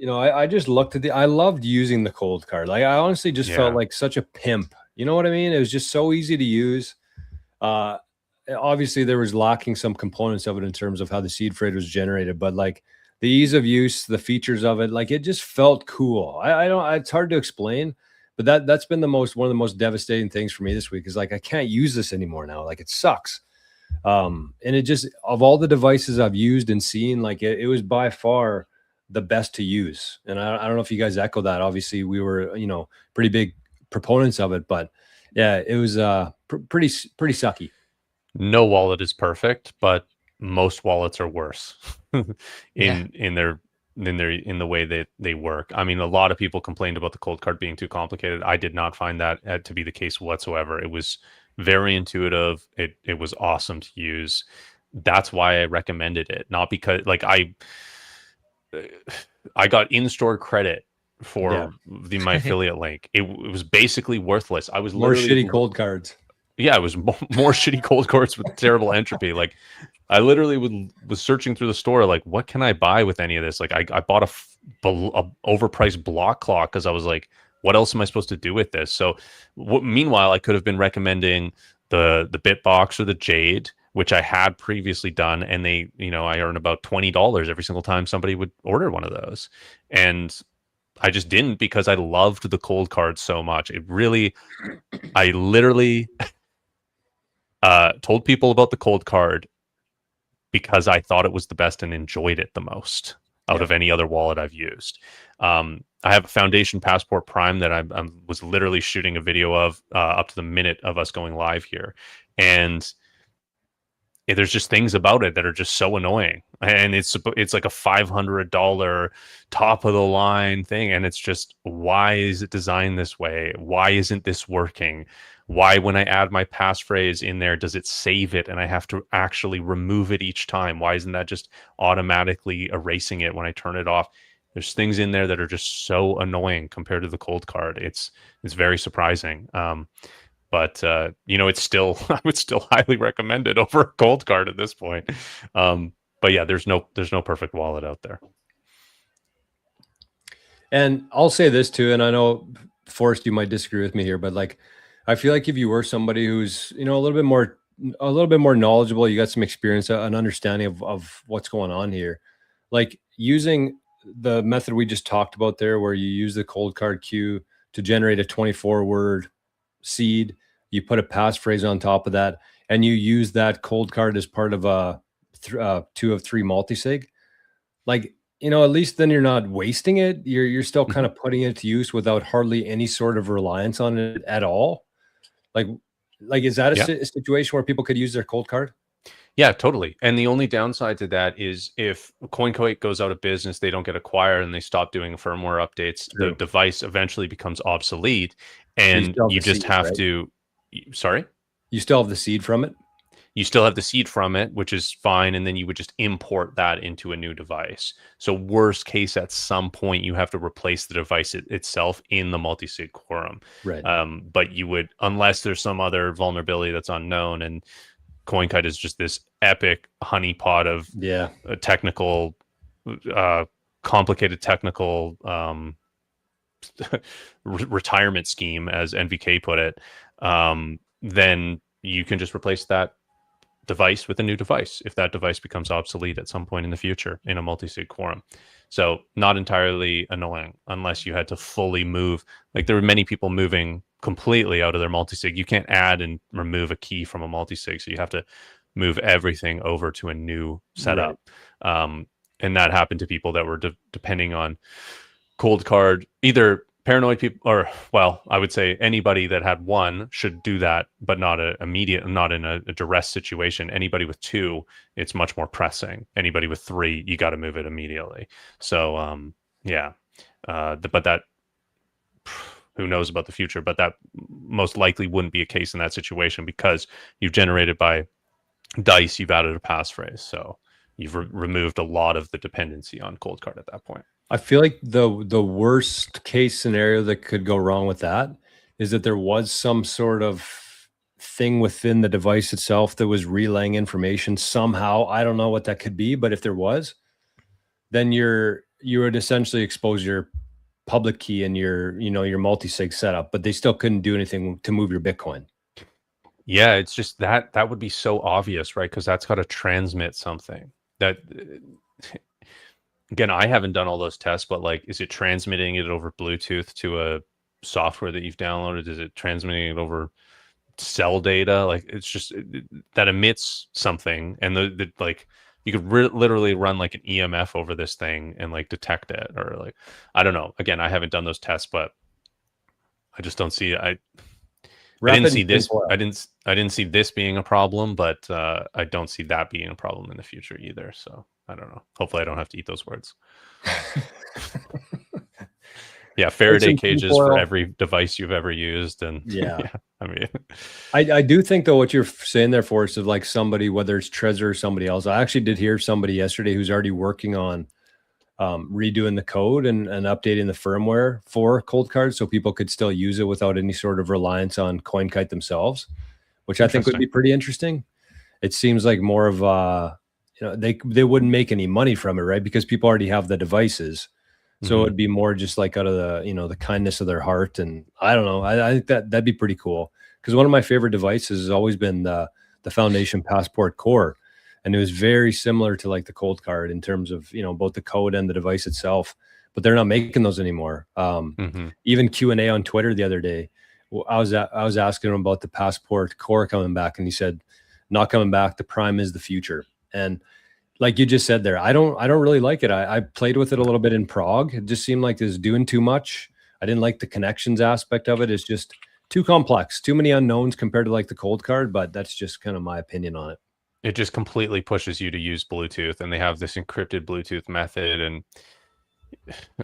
[SPEAKER 1] I just looked at I loved using the Coldcard. Like I honestly just felt like such a pimp. You know what I mean? It was just so easy to use. Obviously there was lacking some components of it in terms of how the seed phrase was generated, but like the ease of use, the features of it, like it just felt cool. I don't, it's hard to explain, but that's been one of the most devastating things for me this week is like, I can't use this anymore now. Like it sucks. And it just, of all the devices I've used and seen, like it was by far the best to use. And I don't know if you guys echo that. Obviously we were, pretty big proponents of it, but yeah, it was pretty sucky.
[SPEAKER 2] no wallet is perfect, but most wallets are worse
[SPEAKER 3] Yeah.
[SPEAKER 2] in the way that they work. I mean, a lot of people complained about the Coldcard being too complicated. I did not find that to be the case whatsoever. It was very intuitive. It was awesome to use. That's why I recommended it. Not because like I got in-store credit for my affiliate link. It was basically worthless. I was
[SPEAKER 1] More
[SPEAKER 2] literally
[SPEAKER 1] shitty cold cards.
[SPEAKER 2] yeah, it was more shitty cold cards with terrible entropy. Like I literally was searching through the store, like, what can I buy with any of this? Like I bought a overpriced block clock because I was like, what else am I supposed to do with this? So meanwhile, I could have been recommending the Bitbox or the Jade, which I had previously done, and they, I earn about $20 every single time somebody would order one of those. And I just didn't because I loved the cold card so much. I literally told people about the cold card because I thought it was the best and enjoyed it the most out of any other wallet I've used. I have a Foundation Passport Prime that I was literally shooting a video of up to the minute of us going live here. And there's just things about it that are just so annoying. And it's like a $500 top of the line thing. And it's just, why is it designed this way? Why isn't this working? Why, when I add my passphrase in there, does it save it and I have to actually remove it each time? Why isn't that just automatically erasing it when I turn it off? There's things in there that are just so annoying compared to the cold card. It's very surprising. But it's still, I would still highly recommend it over a cold card at this point. But yeah, there's no perfect wallet out there.
[SPEAKER 1] And I'll say this too, and I know Forrest, you might disagree with me here, but like, I feel like if you were somebody who's, a little bit more knowledgeable, you got some experience, an understanding of what's going on here, like using the method we just talked about there, where you use the cold card queue to generate a 24-word seed, you put a passphrase on top of that, and you use that cold card as part of a 2 of 3 multisig, like, at least then you're not wasting it. You're still kind of putting it to use without hardly any sort of reliance on it at all. Like is that a situation where people could use their cold card?
[SPEAKER 2] Yeah, totally. And the only downside to that is if CoinKite goes out of business, they don't get acquired and they stop doing firmware updates, the device eventually becomes obsolete, and you just have to, sorry?
[SPEAKER 1] You still have the seed from it?
[SPEAKER 2] You still have the seed from it, which is fine, and then you would just import that into a new device. So worst case, at some point, you have to replace the device itself in the multi-sig quorum.
[SPEAKER 1] Right.
[SPEAKER 2] But you would, unless there's some other vulnerability that's unknown, and CoinKite is just this epic honeypot of a technical, complicated technical retirement scheme, as NVK put it, then you can just replace that device with a new device if that device becomes obsolete at some point in the future in a multi-sig quorum. So not entirely annoying unless you had to fully move. Like there were many people moving completely out of their multi-sig. You can't add and remove a key from a multi-sig, so you have to move everything over to a new setup. Right. And that happened to people that were depending on cold card, either paranoid people, or, well, I would say anybody that had one should do that, but not not in a duress situation. Anybody with 2, it's much more pressing. Anybody with 3, you got to move it immediately. So, but that, who knows about the future, but that most likely wouldn't be a case in that situation because you've generated by dice, you've added a passphrase. So you've removed a lot of the dependency on cold card at that point.
[SPEAKER 1] I feel like the worst case scenario that could go wrong with that is that there was some sort of thing within the device itself that was relaying information somehow. I don't know what that could be, but if there was, then you would essentially expose your public key and your multi-sig setup, but they still couldn't do anything to move your Bitcoin.
[SPEAKER 2] Yeah, it's just that would be so obvious, right? Because that's got to transmit something. That again, I haven't done all those tests, but like, is it transmitting it over Bluetooth to a software that you've downloaded? Is it transmitting it over cell data? Like, it's just that emits something, and the like, you could literally run like an EMF over this thing and like detect it, or like, I don't know. Again, I haven't done those tests, but I just don't see it. I didn't
[SPEAKER 1] Rapid
[SPEAKER 2] see
[SPEAKER 1] and
[SPEAKER 2] this.
[SPEAKER 1] tinfoil.
[SPEAKER 2] I didn't see this being a problem, but I don't see that being a problem in the future either. So I don't know. Hopefully, I don't have to eat those words. Yeah, Faraday cages for every device you've ever used, and
[SPEAKER 1] yeah.
[SPEAKER 2] I mean,
[SPEAKER 1] I do think though what you're saying there, Forrest, is like somebody, whether it's Trezor or somebody else. I actually did hear somebody yesterday who's already working on redoing the code and updating the firmware for Coldcard so people could still use it without any sort of reliance on CoinKite themselves, which I think would be pretty interesting. It seems like more of they wouldn't make any money from it, right? Because people already have the devices. So it'd be more just like out of the, the kindness of their heart. And I don't know. I think that'd be pretty cool. Because one of my favorite devices has always been the Foundation Passport Core. And it was very similar to like the Coldcard in terms of, both the code and the device itself. But they're not making those anymore. Even Q&A on Twitter the other day, I was asking him about the Passport Core coming back. And he said, not coming back. The Prime is the future. And like you just said there, I don't really like it. I played with it a little bit in Prague. It just seemed like it was doing too much. I didn't like the connections aspect of it. It's just too complex, too many unknowns compared to like the Coldcard, but that's just kind of my opinion on it.
[SPEAKER 2] It just completely pushes you to use Bluetooth, and they have this encrypted Bluetooth method, and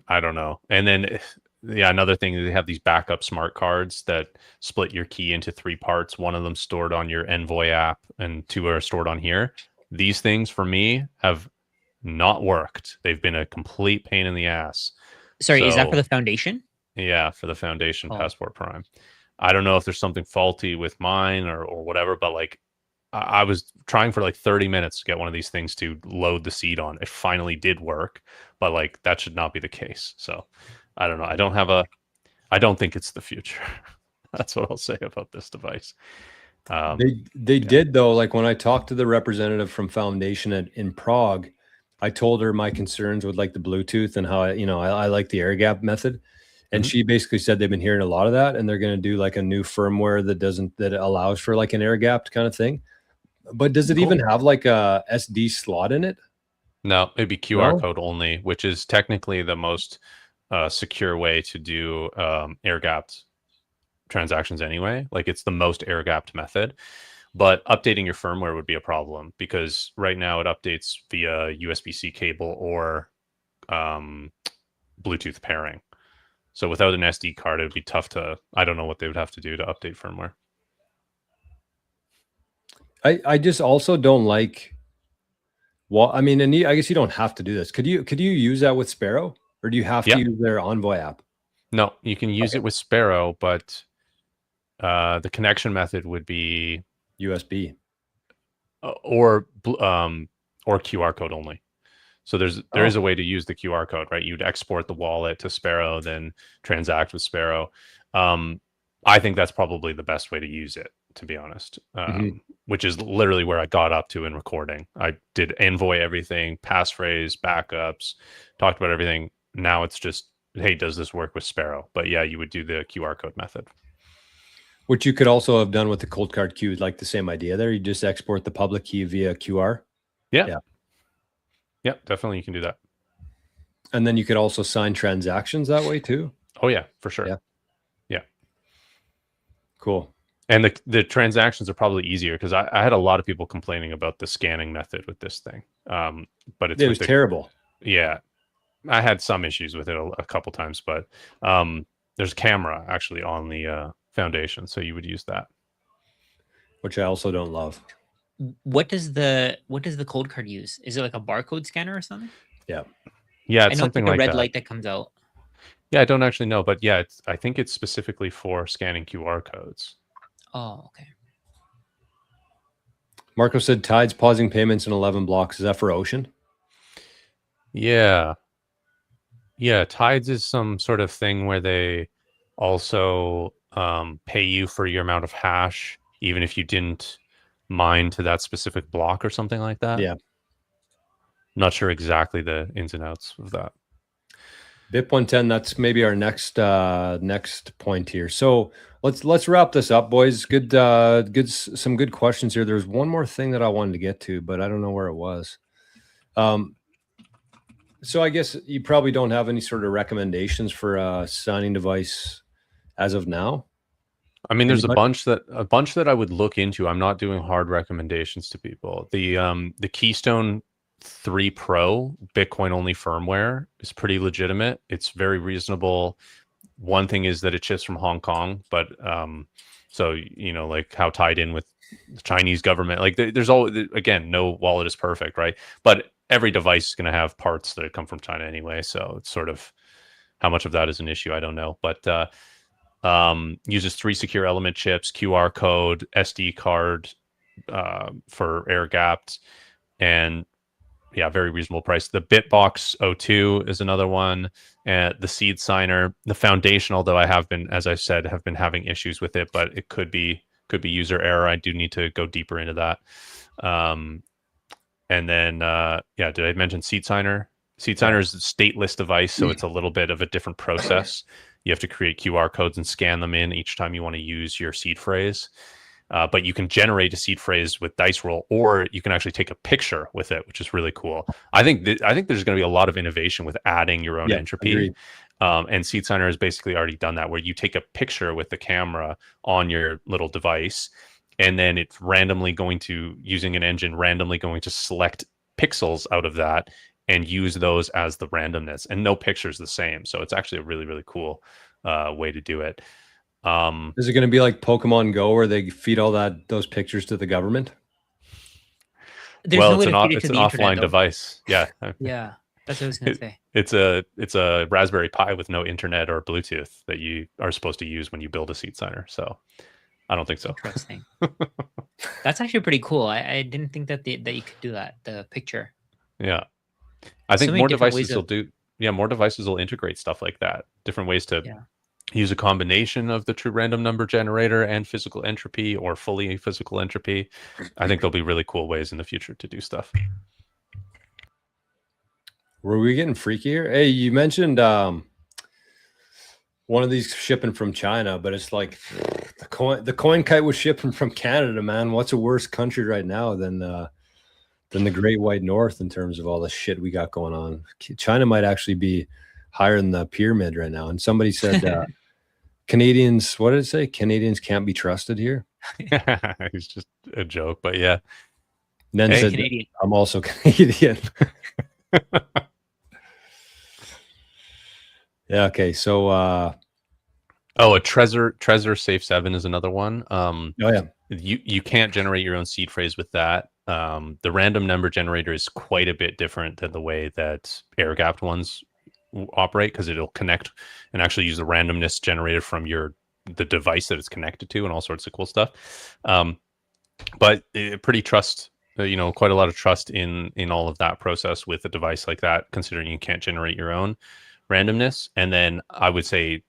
[SPEAKER 2] I don't know. And then, yeah, another thing, they have these backup smart cards that split your key into 3 parts. One of them stored on your Envoy app, and 2 are stored on here. These things for me have not worked. They've been a complete pain in the ass.
[SPEAKER 3] Sorry, is that for the Foundation?
[SPEAKER 2] Yeah, for the Foundation Passport Prime. I don't know if there's something faulty with mine or whatever, but like I was trying for like 30 minutes to get one of these things to load the seed on. It finally did work, but like that should not be the case. So I don't know. I don't think it's the future. That's what I'll say about this device.
[SPEAKER 1] They did though. Like when I talked to the representative from Foundation in Prague, I told her my concerns with like the Bluetooth and how I like the air gap method, and she basically said they've been hearing a lot of that, and they're going to do like a new firmware that allows for like an air gapped kind of thing. But does it even have like a SD slot in it?
[SPEAKER 2] No, it'd be QR code only, which is technically the most secure way to do air gapped transactions anyway. Like it's the most air gapped method, but updating your firmware would be a problem because right now it updates via USB-C cable or Bluetooth pairing. So without an SD card, it would be tough I don't know what they would have to do to update firmware.
[SPEAKER 1] I just also don't like, well, I mean, and I guess you don't have to do this. Could you use that with Sparrow, or do you have to use their Envoy app?
[SPEAKER 2] No, you can use it with Sparrow, but the connection method would be
[SPEAKER 1] USB
[SPEAKER 2] or QR code only. So there is a way to use the QR code, right? You'd export the wallet to Sparrow, then transact with Sparrow. I think that's probably the best way to use it, to be honest, which is literally where I got up to in recording. I did Envoy everything, passphrase, backups, talked about everything. Now it's just, hey, does this work with Sparrow? But yeah, you would do the QR code method.
[SPEAKER 1] Which you could also have done with the Coldcard queue, like the same idea there. You just export the public key via QR.
[SPEAKER 2] Yeah, definitely you can do that.
[SPEAKER 1] And then you could also sign transactions that way too.
[SPEAKER 2] Oh yeah, for sure. Yeah.
[SPEAKER 1] Cool.
[SPEAKER 2] And the transactions are probably easier because I had a lot of people complaining about the scanning method with this thing. But it was
[SPEAKER 1] terrible.
[SPEAKER 2] Yeah. I had some issues with it a couple times, but there's a camera actually on the Foundation, so you would use that.
[SPEAKER 1] Which I also don't love.
[SPEAKER 3] What does the Coldcard use? Is it like a barcode scanner or something?
[SPEAKER 1] Yeah.
[SPEAKER 2] Yeah, it's something like
[SPEAKER 3] a red light that comes out.
[SPEAKER 2] Yeah, I don't actually know, but yeah, I think it's specifically for scanning QR codes.
[SPEAKER 3] Oh, okay.
[SPEAKER 1] Marco said Tide's pausing payments in 11 blocks. Is that for Ocean?
[SPEAKER 2] Yeah. Yeah, Tides is some sort of thing where they also pay you for your amount of hash, even if you didn't mine to that specific block or something like that.
[SPEAKER 1] Yeah.
[SPEAKER 2] Not sure exactly the ins and outs of that.
[SPEAKER 1] BIP 110, that's maybe our next point here. So let's wrap this up, boys. Some good questions here. There's one more thing that I wanted to get to, but I don't know where it was. So I guess you probably don't have any sort of recommendations for a signing device as of now.
[SPEAKER 2] I mean, there's
[SPEAKER 1] Anybody?
[SPEAKER 2] a bunch that I would look into. I'm not doing hard recommendations to people. The Keystone 3 Pro Bitcoin only firmware is pretty legitimate. It's very reasonable. One thing is that it ships from Hong Kong, but so you know, like how tied in with the Chinese government. Like there's always, again, no wallet is perfect, right? But every device is going to have parts that come from China anyway. So it's sort of how much of that is an issue, I don't know. But uses 3 secure element chips, QR code, SD card for air gapped, and yeah, very reasonable price. The Bitbox 02 is another one, and the Seed Signer, the Foundation. Although I have been, as I said, have been having issues with it, but it could be user error. I do need to go deeper into that. And then yeah, did I mention Seed Signer? Seed Signer is a stateless device, so it's a little bit of a different process. You have to create QR codes and scan them in each time you want to use your seed phrase. But you can generate a seed phrase with dice roll, or you can actually take a picture with it, which is really cool. I think there's going to be a lot of innovation with adding your own entropy. And Seed Signer has basically already done that, where you take a picture with the camera on your little device, and then it's randomly going to, using an engine, randomly going to select pixels out of that and use those as the randomness, and no picture is the same. So it's actually a really, really cool way to do it.
[SPEAKER 1] Is it going to be like Pokemon Go, where they feed all those pictures to the government?
[SPEAKER 3] There's
[SPEAKER 2] well,
[SPEAKER 3] no way
[SPEAKER 2] it's
[SPEAKER 3] to feed it
[SPEAKER 2] it's
[SPEAKER 3] to
[SPEAKER 2] an
[SPEAKER 3] the
[SPEAKER 2] offline
[SPEAKER 3] internet, though.
[SPEAKER 2] device. Yeah.
[SPEAKER 3] Yeah, that's what I was gonna say.
[SPEAKER 2] It's a Raspberry Pi with no internet or Bluetooth that you are supposed to use when you build a Seed Signer. So I don't think so.
[SPEAKER 3] Interesting. That's actually pretty cool. I didn't think that that you could do that. The picture.
[SPEAKER 2] Yeah, I think
[SPEAKER 3] So many
[SPEAKER 2] more
[SPEAKER 3] different
[SPEAKER 2] devices
[SPEAKER 3] ways
[SPEAKER 2] will
[SPEAKER 3] of-
[SPEAKER 2] do. Yeah, more devices will integrate stuff like that. Different ways to
[SPEAKER 3] Yeah.
[SPEAKER 2] use a combination of the true random number generator and physical entropy, or fully physical entropy. I think there'll be really cool ways in the future to do stuff.
[SPEAKER 1] Were we getting freaky here? Hey, you mentioned one of these shipping from China, but it's like the coin kite was shipping from Canada, man. What's a worse country right now than the Great White North in terms of all the shit we got going on? China might actually be higher than the pyramid right now. And somebody said Canadians, what did it say? Canadians can't be trusted here.
[SPEAKER 2] It's just a joke, but yeah.
[SPEAKER 1] And then said,
[SPEAKER 3] Canadian.
[SPEAKER 1] I'm also Canadian. Yeah. Okay. So,
[SPEAKER 2] a Trezor Safe 7 is another one.
[SPEAKER 1] oh yeah.
[SPEAKER 2] You can't generate your own seed phrase with that. The random number generator is quite a bit different than the way that air gapped ones operate, because it'll connect and actually use the randomness generated from the device that it's connected to, and all sorts of cool stuff. But pretty trust, quite a lot of trust in all of that process with a device like that, considering you can't generate your own randomness. And then I would say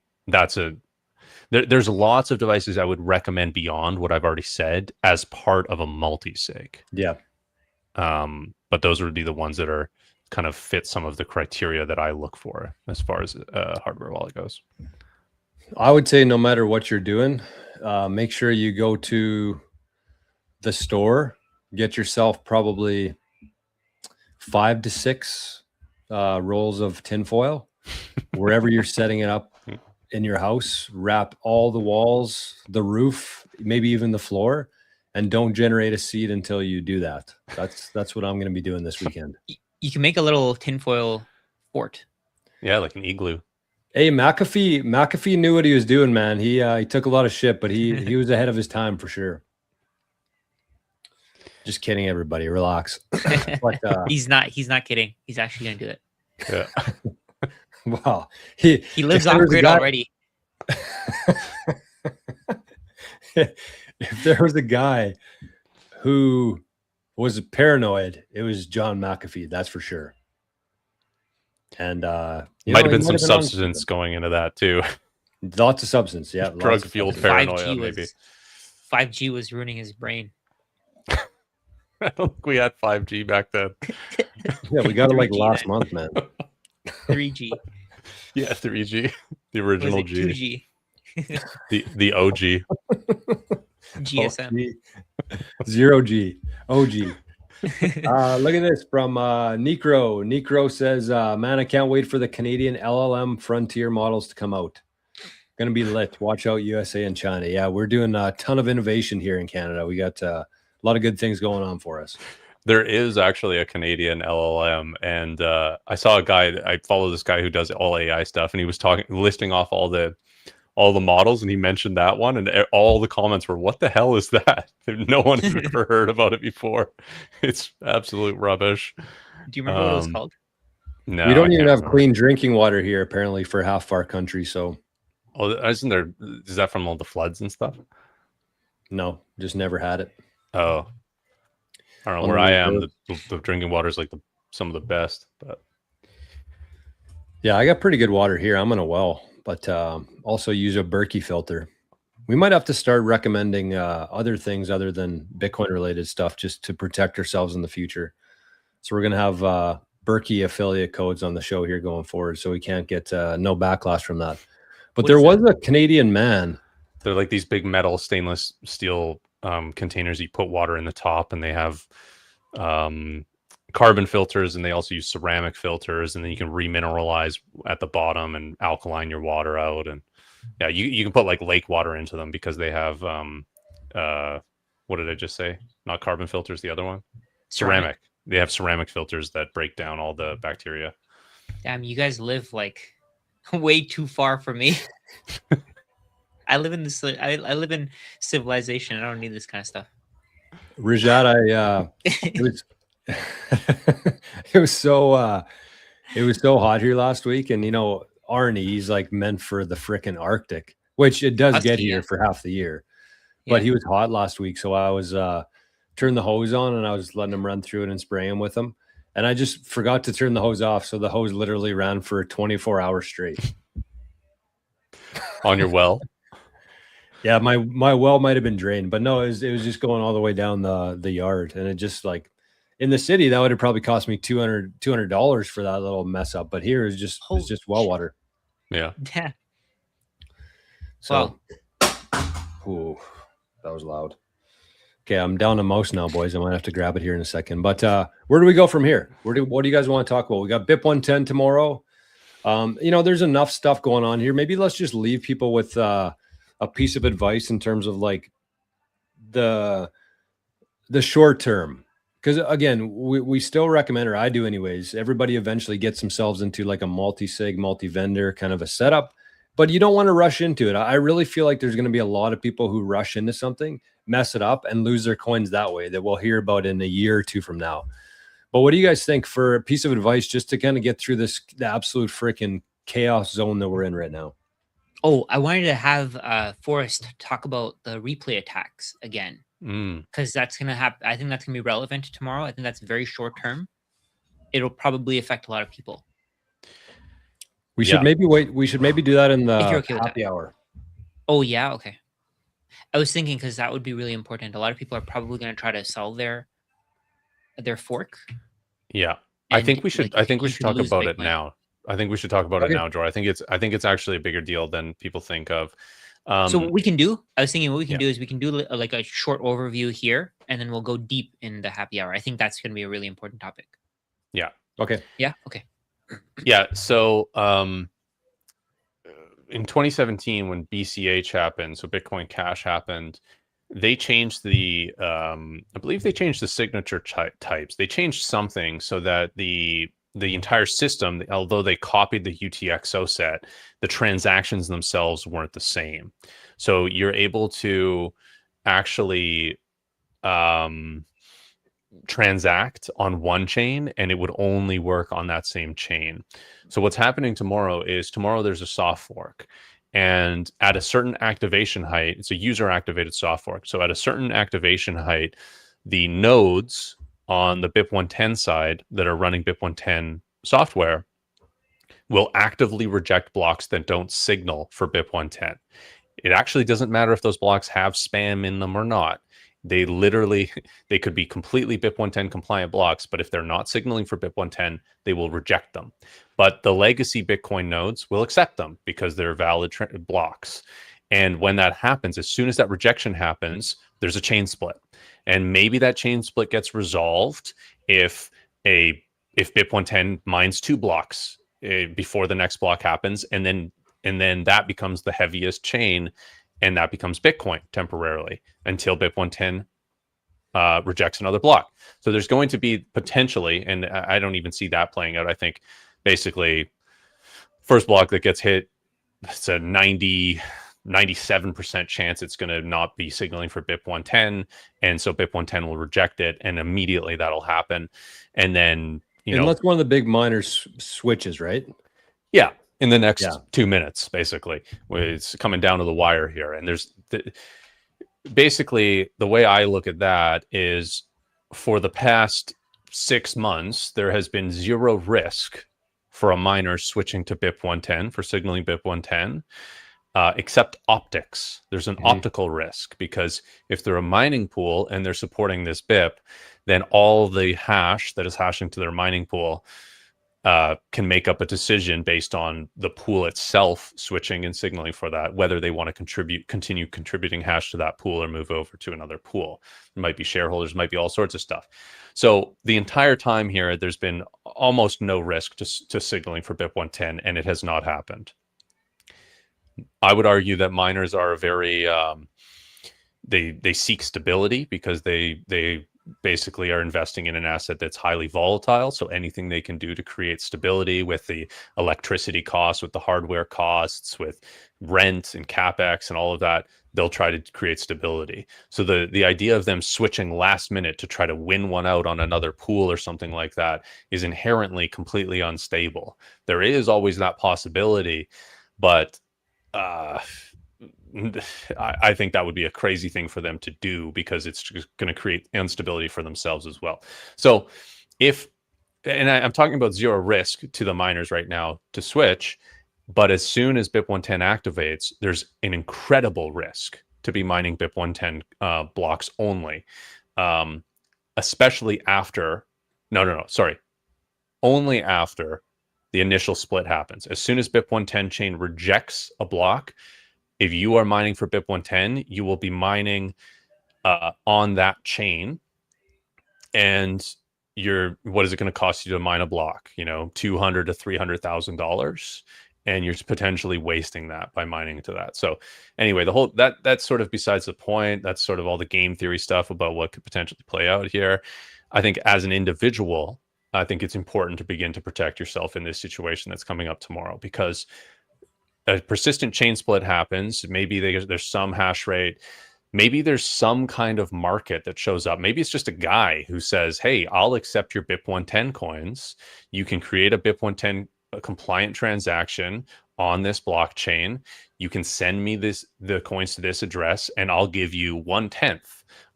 [SPEAKER 2] there's lots of devices I would recommend beyond what I've already said as part of a multi-sig.
[SPEAKER 1] Yeah.
[SPEAKER 2] But those would be the ones that are kind of fit some of the criteria that I look for as far as hardware wallet goes.
[SPEAKER 1] I would say no matter what you're doing, make sure you go to the store, get yourself probably 5 to 6 rolls of tinfoil. Wherever you're setting it up in your house, wrap all the walls, the roof, maybe even the floor, and don't generate a seed until you do that. That's what I'm going to be doing this weekend.
[SPEAKER 3] You can make a little tinfoil fort.
[SPEAKER 2] Yeah, like an igloo.
[SPEAKER 1] Hey, McAfee knew what he was doing, man. He took a lot of shit, but he was ahead of his time for sure. Just kidding, everybody. Relax. But,
[SPEAKER 3] He's not kidding. He's actually gonna do it.
[SPEAKER 2] Yeah.
[SPEAKER 1] Wow.
[SPEAKER 3] He lives off grid already.
[SPEAKER 1] If there was a guy who was paranoid, it was John McAfee, that's for sure. And
[SPEAKER 2] might have been some substance going into that too.
[SPEAKER 1] Lots of substance, yeah.
[SPEAKER 2] Drug fueled paranoia, maybe.
[SPEAKER 3] 5G was ruining his brain.
[SPEAKER 2] I don't think we had 5G back then.
[SPEAKER 1] Yeah, we got it like last month, man.
[SPEAKER 3] 3G.
[SPEAKER 2] Yeah, 3G. The original G.
[SPEAKER 3] 2G.
[SPEAKER 2] The OG.
[SPEAKER 3] GSM.
[SPEAKER 1] 0G. OG. Look at this from Necro. Necro says, man, I can't wait for the Canadian LLM frontier models to come out. Going to be lit. Watch out, USA and China. Yeah, we're doing a ton of innovation here in Canada. We got a lot of good things going on for us.
[SPEAKER 2] There is actually a Canadian LLM, and I saw a guy. I follow this guy who does all AI stuff, and he was listing off all the models, and he mentioned that one, and all the comments were, "What the hell is that?" No one had ever heard about it before. It's absolute rubbish.
[SPEAKER 3] Do you remember what it was called?
[SPEAKER 2] No,
[SPEAKER 1] we don't even have
[SPEAKER 2] remember.
[SPEAKER 1] clean drinking water here, apparently, for half our country. So,
[SPEAKER 2] isn't there? Is that from all the floods and stuff?
[SPEAKER 1] No, just never had it.
[SPEAKER 2] Oh, I don't know. Where I am, the drinking water is like some of the best. But
[SPEAKER 1] yeah, I got pretty good water here. I'm in a well, but also use a Berkey filter. We might have to start recommending other things other than Bitcoin related stuff just to protect ourselves in the future. So we're going to have Berkey affiliate codes on the show here going forward, so we can't get no backlash from that. But there was a Canadian man.
[SPEAKER 2] They're like these big metal stainless steel containers. You put water in the top, and they have carbon filters, and they also use ceramic filters, and then you can remineralize at the bottom and alkaline your water out. And yeah, you can put like lake water into them because they have what did I just say? Not carbon filters, the other one? Ceramic. They have ceramic filters that break down all the bacteria.
[SPEAKER 3] Damn, you guys live like way too far from me. I live in this. I live in civilization. I don't need this kind of stuff.
[SPEAKER 1] Rajat, it was so hot here last week, and Arnie, he's like meant for the frickin' Arctic, which it does get here for half the year. Yeah. But he was hot last week, so I was turned the hose on and I was letting him run through it and spraying with him, and I just forgot to turn the hose off, so the hose literally ran for 24 hours straight.
[SPEAKER 2] On your well?
[SPEAKER 1] Yeah, my well might have been drained, but no, it was just going all the way down the yard, and it just like in the city that would have probably cost me $200 for that little mess up, but here it's just well water.
[SPEAKER 2] Yeah.
[SPEAKER 3] Yeah.
[SPEAKER 1] So, ooh, that was loud. Okay, I'm down to mouse now, boys. I might have to grab it here in a second. But where do we go from here? What do you guys want to talk about? We got BIP 110 tomorrow. There's enough stuff going on here. Maybe let's just leave people with a piece of advice in terms of like the short term. Because again, we still recommend, or I do anyways, everybody eventually gets themselves into like a multi-sig, multi-vendor kind of a setup, but you don't want to rush into it. I really feel like there's going to be a lot of people who rush into something, mess it up, and lose their coins that way that we'll hear about in a year or two from now. But what do you guys think for a piece of advice just to kind of get through the absolute freaking chaos zone that we're in right now?
[SPEAKER 3] Oh, I wanted to have Forrest talk about the replay attacks again. Because that's going to happen. I think that's going to be relevant tomorrow. I think that's very short term. It'll probably affect a lot of people.
[SPEAKER 1] We should maybe wait. We should maybe do that in the happy hour.
[SPEAKER 3] Oh, yeah. Okay. I was thinking because that would be really important. A lot of people are probably going to try to sell their fork.
[SPEAKER 2] Yeah. I think we should talk about it now. I think we should talk about it now, Joe. I think it's actually a bigger deal than people think of.
[SPEAKER 3] So what we can do, I was thinking what we can do is we can do like a short overview here, and then we'll go deep in the happy hour. I think that's going to be a really important topic.
[SPEAKER 2] Yeah.
[SPEAKER 1] Okay.
[SPEAKER 3] Yeah. Okay.
[SPEAKER 2] Yeah. So in 2017, when BCH happened, so Bitcoin Cash happened, they changed I believe they changed the signature types. They changed something so that the entire system, although they copied the UTXO set, the transactions themselves weren't the same. So you're able to actually transact on one chain, and it would only work on that same chain. So what's happening tomorrow is there's a soft fork. And at a certain activation height, it's a user activated soft fork. So at a certain activation height, the nodes on the BIP 110 side that are running BIP 110 software will actively reject blocks that don't signal for BIP 110. It actually doesn't matter if those blocks have spam in them or not. They could be completely BIP 110 compliant blocks, but if they're not signaling for BIP 110, they will reject them. But the legacy Bitcoin nodes will accept them because they're valid blocks. And when that happens, as soon as that rejection happens, there's a chain split. And maybe that chain split gets resolved if BIP 110 mines 2 blocks before the next block happens, and then and then that becomes the heaviest chain, and that becomes Bitcoin temporarily until BIP 110 rejects another block. So there's going to be potentially, and I don't even see that playing out. I think basically first block that gets hit, it's a 97% chance it's going to not be signaling for BIP 110, and so BIP 110 will reject it, and immediately that'll happen. And then
[SPEAKER 1] unless one of the big miners switches, right?
[SPEAKER 2] Yeah, in the next 2 minutes, basically, it's coming down to the wire here. And there's basically the way I look at that is, for the past 6 months, there has been zero risk for a miner switching to BIP 110 for signaling BIP 110. Except optics. There's an optical risk, because if they're a mining pool and they're supporting this BIP, then all the hash that is hashing to their mining pool can make up a decision based on the pool itself switching and signaling for that, whether they want to continue contributing hash to that pool or move over to another pool. It might be shareholders, might be all sorts of stuff. So the entire time here, there's been almost no risk to signaling for BIP 110, and it has not happened. I would argue that miners are very they seek stability, because they basically are investing in an asset that's highly volatile. So anything they can do to create stability with the electricity costs, with the hardware costs, with rent and capex and all of that, they'll try to create stability. So the idea of them switching last minute to try to win one out on another pool or something like that is inherently completely unstable. There is always that possibility, but I think that would be a crazy thing for them to do, because it's just going to create instability for themselves as well. So I'm talking about zero risk to the miners right now to switch, but as soon as BIP 110 activates, there's an incredible risk to be mining BIP 110 blocks only, especially after, only after the initial split happens. As soon as BIP 110 chain rejects a block, if you are mining for BIP 110, you will be mining on that chain, and what is it going to cost you to mine a block? $200,000 to $300,000, and you're potentially wasting that by mining to that. So anyway, the whole that's sort of besides the point. That's sort of all the game theory stuff about what could potentially play out here. I think as an individual, I think it's important to begin to protect yourself in this situation that's coming up tomorrow, because a persistent chain split happens. Maybe there's some hash rate. Maybe there's some kind of market that shows up. Maybe it's just a guy who says, hey, I'll accept your BIP 110 coins. You can create a BIP 110 compliant transaction on this blockchain. You can send me the coins to this address, and I'll give you 1/10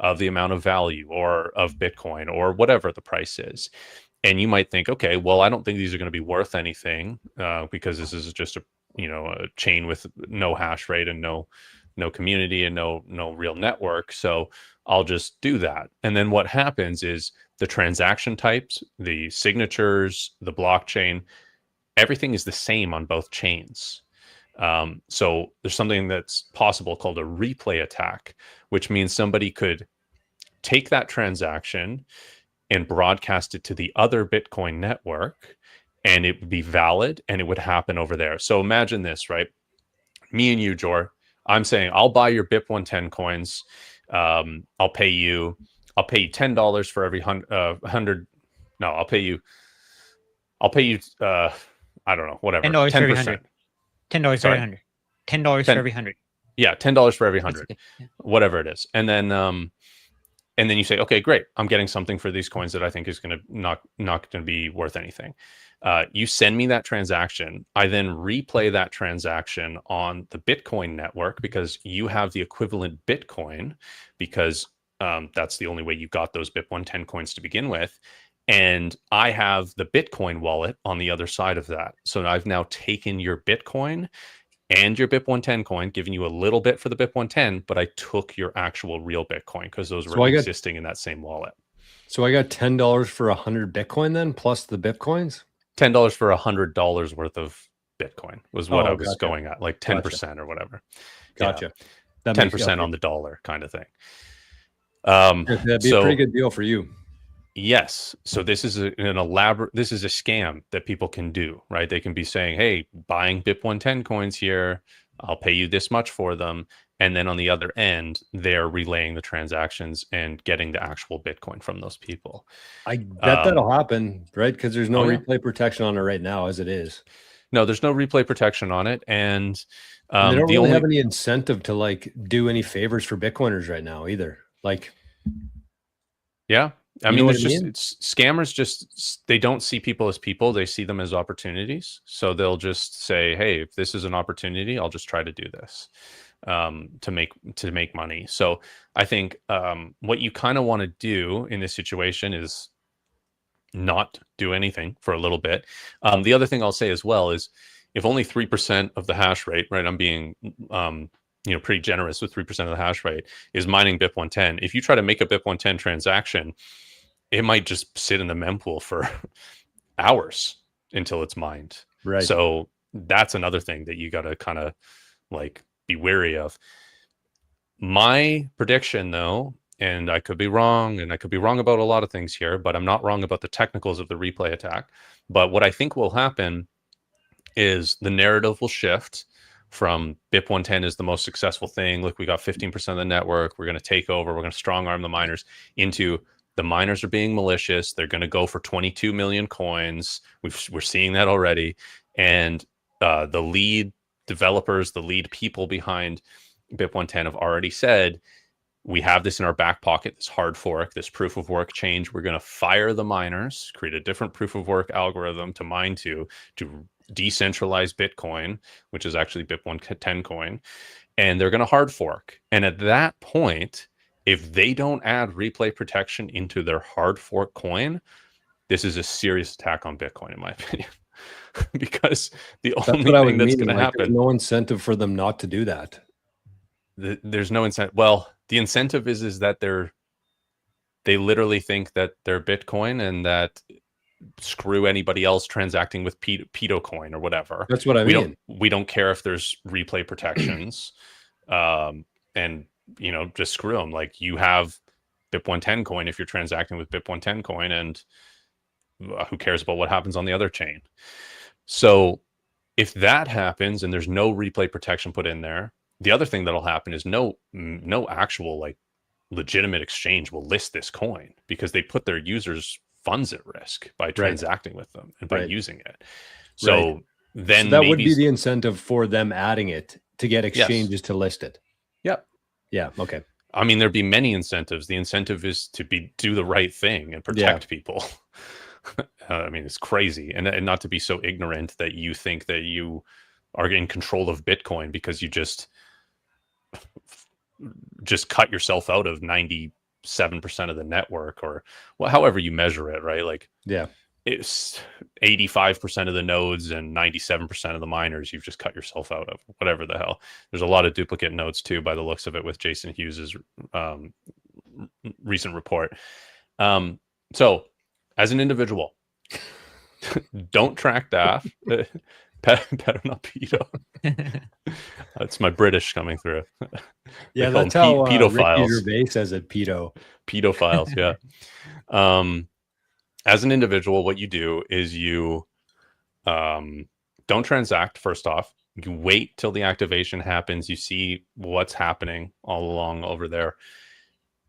[SPEAKER 2] of the amount of value or of Bitcoin or whatever the price is. And you might think, okay, well, I don't think these are going to be worth anything because this is just a chain with no hash rate and no community and no real network. So I'll just do that. And then what happens is the transaction types, the signatures, the blockchain, everything is the same on both chains. So there's something that's possible called a replay attack, which means somebody could take that transaction and broadcast it to the other Bitcoin network, and it would be valid, and it would happen over there. So imagine this, right? Me and you, Jor, I'm saying, I'll buy your BIP 110 coins. I'll pay you $10 for every 100. No, I'll pay you, I don't know, whatever.
[SPEAKER 3] $10 for every 100. $10 for every 100. $10 for every 100.
[SPEAKER 2] Yeah, $10 for every 100,
[SPEAKER 3] yeah.
[SPEAKER 2] Whatever it is. And then you say, okay, great, I'm getting something for these coins that I think is going to not going to be worth anything. You send me that transaction. I then replay that transaction on the Bitcoin network, because you have the equivalent Bitcoin, because that's the only way you got those BIP 110 coins to begin with. And I have the Bitcoin wallet on the other side of that. So I've now taken your Bitcoin and your BIP 110 coin, giving you a little bit for the BIP 110, but I took your actual real Bitcoin, because those were existing in that same wallet.
[SPEAKER 1] So I got $10 for 100 Bitcoin then, plus the Bitcoins?
[SPEAKER 2] $10 for $100 worth of Bitcoin was what I was going at, like 10% or whatever.
[SPEAKER 1] Gotcha.
[SPEAKER 2] Yeah. 10% on the dollar kind of thing.
[SPEAKER 1] That'd be a pretty good deal for you.
[SPEAKER 2] Yes. So this is an elaborate, this is a scam that people can do, right? They can be saying, hey, buying BIP110 coins here, I'll pay you this much for them. And then on the other end, they're relaying the transactions and getting the actual Bitcoin from those people.
[SPEAKER 1] I bet that'll happen, right? Because there's no
[SPEAKER 2] Oh, yeah.
[SPEAKER 1] replay protection on it right now as it is.
[SPEAKER 2] No, there's no replay protection on it. And
[SPEAKER 1] And they don't
[SPEAKER 2] the
[SPEAKER 1] really
[SPEAKER 2] only
[SPEAKER 1] have any incentive to like do any favors for Bitcoiners right now either. Like,
[SPEAKER 2] yeah. I
[SPEAKER 1] You
[SPEAKER 2] mean,
[SPEAKER 1] know
[SPEAKER 2] it's
[SPEAKER 1] what I
[SPEAKER 2] just
[SPEAKER 1] mean?
[SPEAKER 2] it's scammers they don't see people as people, they see them as opportunities. So they'll just say, hey, if this is an opportunity, I'll just try to do this to make money. So I think what you kind of want to do in this situation is not do anything for a little bit. The other thing I'll say as well is if only 3% of the hash rate, right, I'm being pretty generous with 3% of the hash rate, is mining BIP110. If you try to make a BIP110 transaction, it might just sit in the mempool for hours until it's mined.
[SPEAKER 1] Right.
[SPEAKER 2] So that's another thing that you got to kind of like be wary of. My prediction, though, and I could be wrong, and I could be wrong about a lot of things here, but I'm not wrong about the technicals of the replay attack. But what I think will happen is the narrative will shift from BIP110 is the most successful thing. Look, we got 15% of the network. We're going to take over. We're going to strong arm the miners into the miners are being malicious. They're going to go for 22 million coins. We're seeing that already. And the lead developers, the lead people behind BIP110 have already said, we have this in our back pocket, this hard fork, this proof of work change. We're going to fire the miners, create a different proof of work algorithm to mine to decentralize Bitcoin, which is actually BIP110 coin. And they're going to hard fork. And at that point, if they don't add replay protection into their hard fork coin, this is a serious attack on Bitcoin, in my opinion. Because the only thing that's going to happen,
[SPEAKER 1] there's no incentive for them not to do that.
[SPEAKER 2] There's no incentive. Well, the incentive is that they literally think that they're Bitcoin and that screw anybody else transacting with pedo coin or whatever.
[SPEAKER 1] That's what I mean.
[SPEAKER 2] We don't care if there's replay protections, and just screw them. Like, you have BIP110 coin if you're transacting with BIP110 coin, and who cares about what happens on the other chain? So if that happens and there's no replay protection put in there, the other thing that'll happen is no actual like legitimate exchange will list this coin, because they put their users' funds at risk by transacting with them and by using it. So then
[SPEAKER 1] that would be the incentive for them adding it to get exchanges to list it.
[SPEAKER 2] Yep.
[SPEAKER 1] Yeah. Okay.
[SPEAKER 2] I mean, there'd be many incentives. The incentive is to do the right thing and protect people. I mean, it's crazy. And not to be so ignorant that you think that you are in control of Bitcoin because you just cut yourself out of 97% of the network, or however you measure it, right? Like, it's 85% of the nodes and 97% of the miners you've just cut yourself out of, whatever the hell. There's a lot of duplicate nodes too, by the looks of it, with Jason Hughes's recent report. So as an individual, don't track DAF. Better not pedo. That's my British coming through.
[SPEAKER 1] Yeah, that's how
[SPEAKER 2] pedophiles.
[SPEAKER 1] Ricky Gervais says it.
[SPEAKER 2] Pedophiles. Yeah. As an individual, what you do is you don't transact. First off, you wait till the activation happens. You see what's happening all along over there.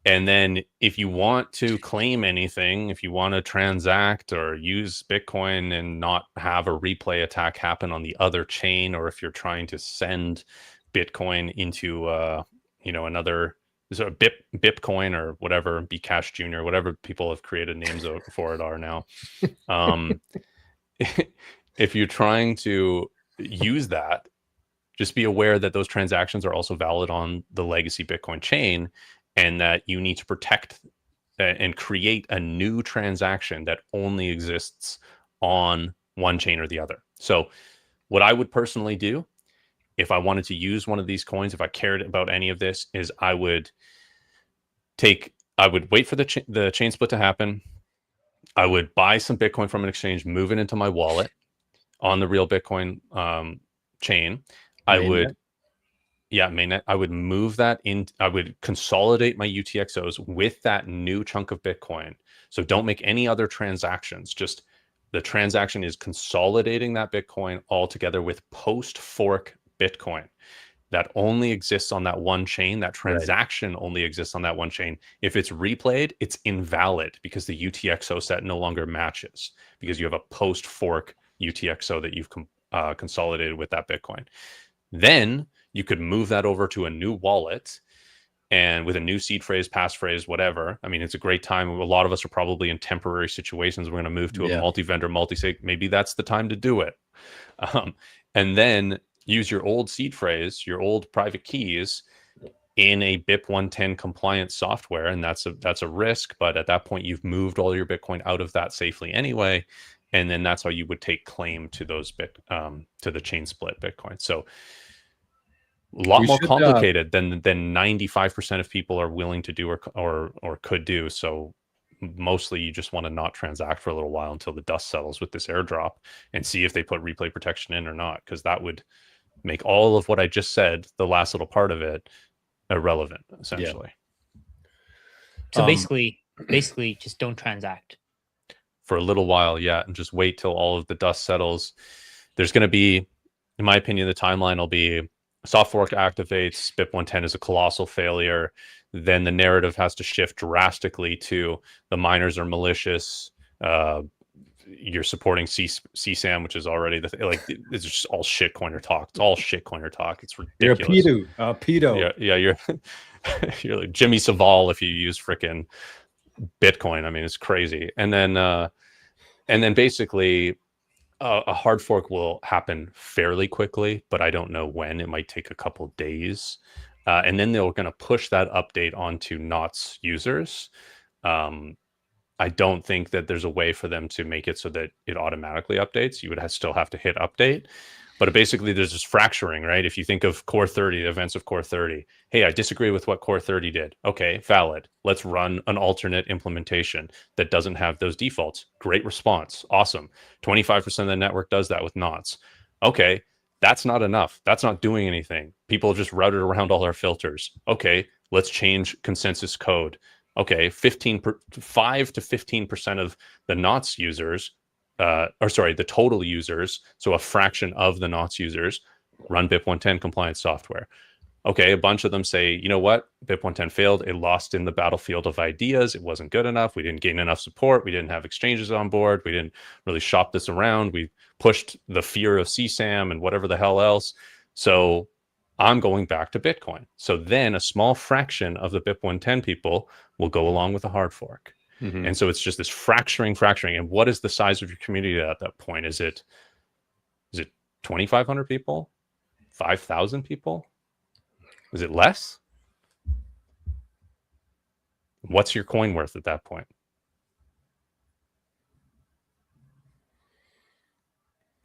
[SPEAKER 2] And then if you want to claim anything, if you want to transact or use Bitcoin and not have a replay attack happen on the other chain, or if you're trying to send Bitcoin into another, so Bitcoin or whatever, Bcash Jr., whatever people have created names for it are now. If you're trying to use that, just be aware that those transactions are also valid on the legacy Bitcoin chain, and that you need to protect and create a new transaction that only exists on one chain or the other. So what I would personally do if I wanted to use one of these coins, if I cared about any of this, is I would wait for the chain split to happen. I would buy some Bitcoin from an exchange, move it into my wallet on the real Bitcoin chain. Yeah, mainnet. I would move that in. I would consolidate my UTXOs with that new chunk of Bitcoin. So don't make any other transactions. Just the transaction is consolidating that Bitcoin all together with post-fork Bitcoin. That only exists on that one chain. That transaction only exists on that one chain. If it's replayed, it's invalid because the UTXO set no longer matches because you have a post-fork UTXO that you've consolidated with that Bitcoin. Then you could move that over to a new wallet and with a new seed phrase, passphrase, whatever. I mean, it's a great time. A lot of us are probably in temporary situations. We're going to move to a multi-vendor, multi-sig. Maybe that's the time to do it. And then use your old seed phrase, your old private keys in a BIP 110 compliant software. And that's a risk. But at that point, you've moved all your Bitcoin out of that safely anyway. And then that's how you would take claim to those to the chain split Bitcoin. So a lot more complicated than 95% of people are willing to do or could do. So mostly you just want to not transact for a little while until the dust settles with this airdrop and see if they put replay protection in or not, because that would make all of what I just said, the last little part of it, irrelevant, essentially.
[SPEAKER 3] So basically just don't transact.
[SPEAKER 2] For a little while, yeah, and just wait till all of the dust settles. There's going to be, in my opinion, the timeline will be soft fork activates, BIP 110 is a colossal failure. Then the narrative has to shift drastically to the miners are malicious. You're supporting CSAM, which is already it's just all shitcoiner talk. It's all shitcoiner talk. It's ridiculous.
[SPEAKER 1] You're a pedo.
[SPEAKER 2] Yeah, you're like Jimmy Savile if you use frickin' Bitcoin. I mean, it's crazy. And then basically a hard fork will happen fairly quickly, but I don't know when. It might take a couple days. And then they're going to push that update onto NOTS users. I don't think that there's a way for them to make it so that it automatically updates. You would still have to hit update. But basically, there's this fracturing, right? If you think of Core 30, the events of Core 30, hey, I disagree with what Core 30 did. Okay, valid. Let's run an alternate implementation that doesn't have those defaults. Great response. Awesome. 25% of the network does that with NOTS. Okay, that's not enough. That's not doing anything. People just routed around all our filters. Okay, let's change consensus code. Okay, 5 to 15% of the NOTS users, the total users, so a fraction of the NOTS users, run BIP 110 compliant software. Okay, a bunch of them say, you know what, BIP 110 failed. It lost in the battlefield of ideas. It wasn't good enough. We didn't gain enough support. We didn't have exchanges on board. We didn't really shop this around. We pushed the fear of CSAM and whatever the hell else. So I'm going back to Bitcoin. So then a small fraction of the BIP 110 people will go along with a hard fork. Mm-hmm. And so it's just this fracturing. And what is the size of your community at that point? Is it 2,500 people? 5,000 people? Is it less? What's your coin worth at that point?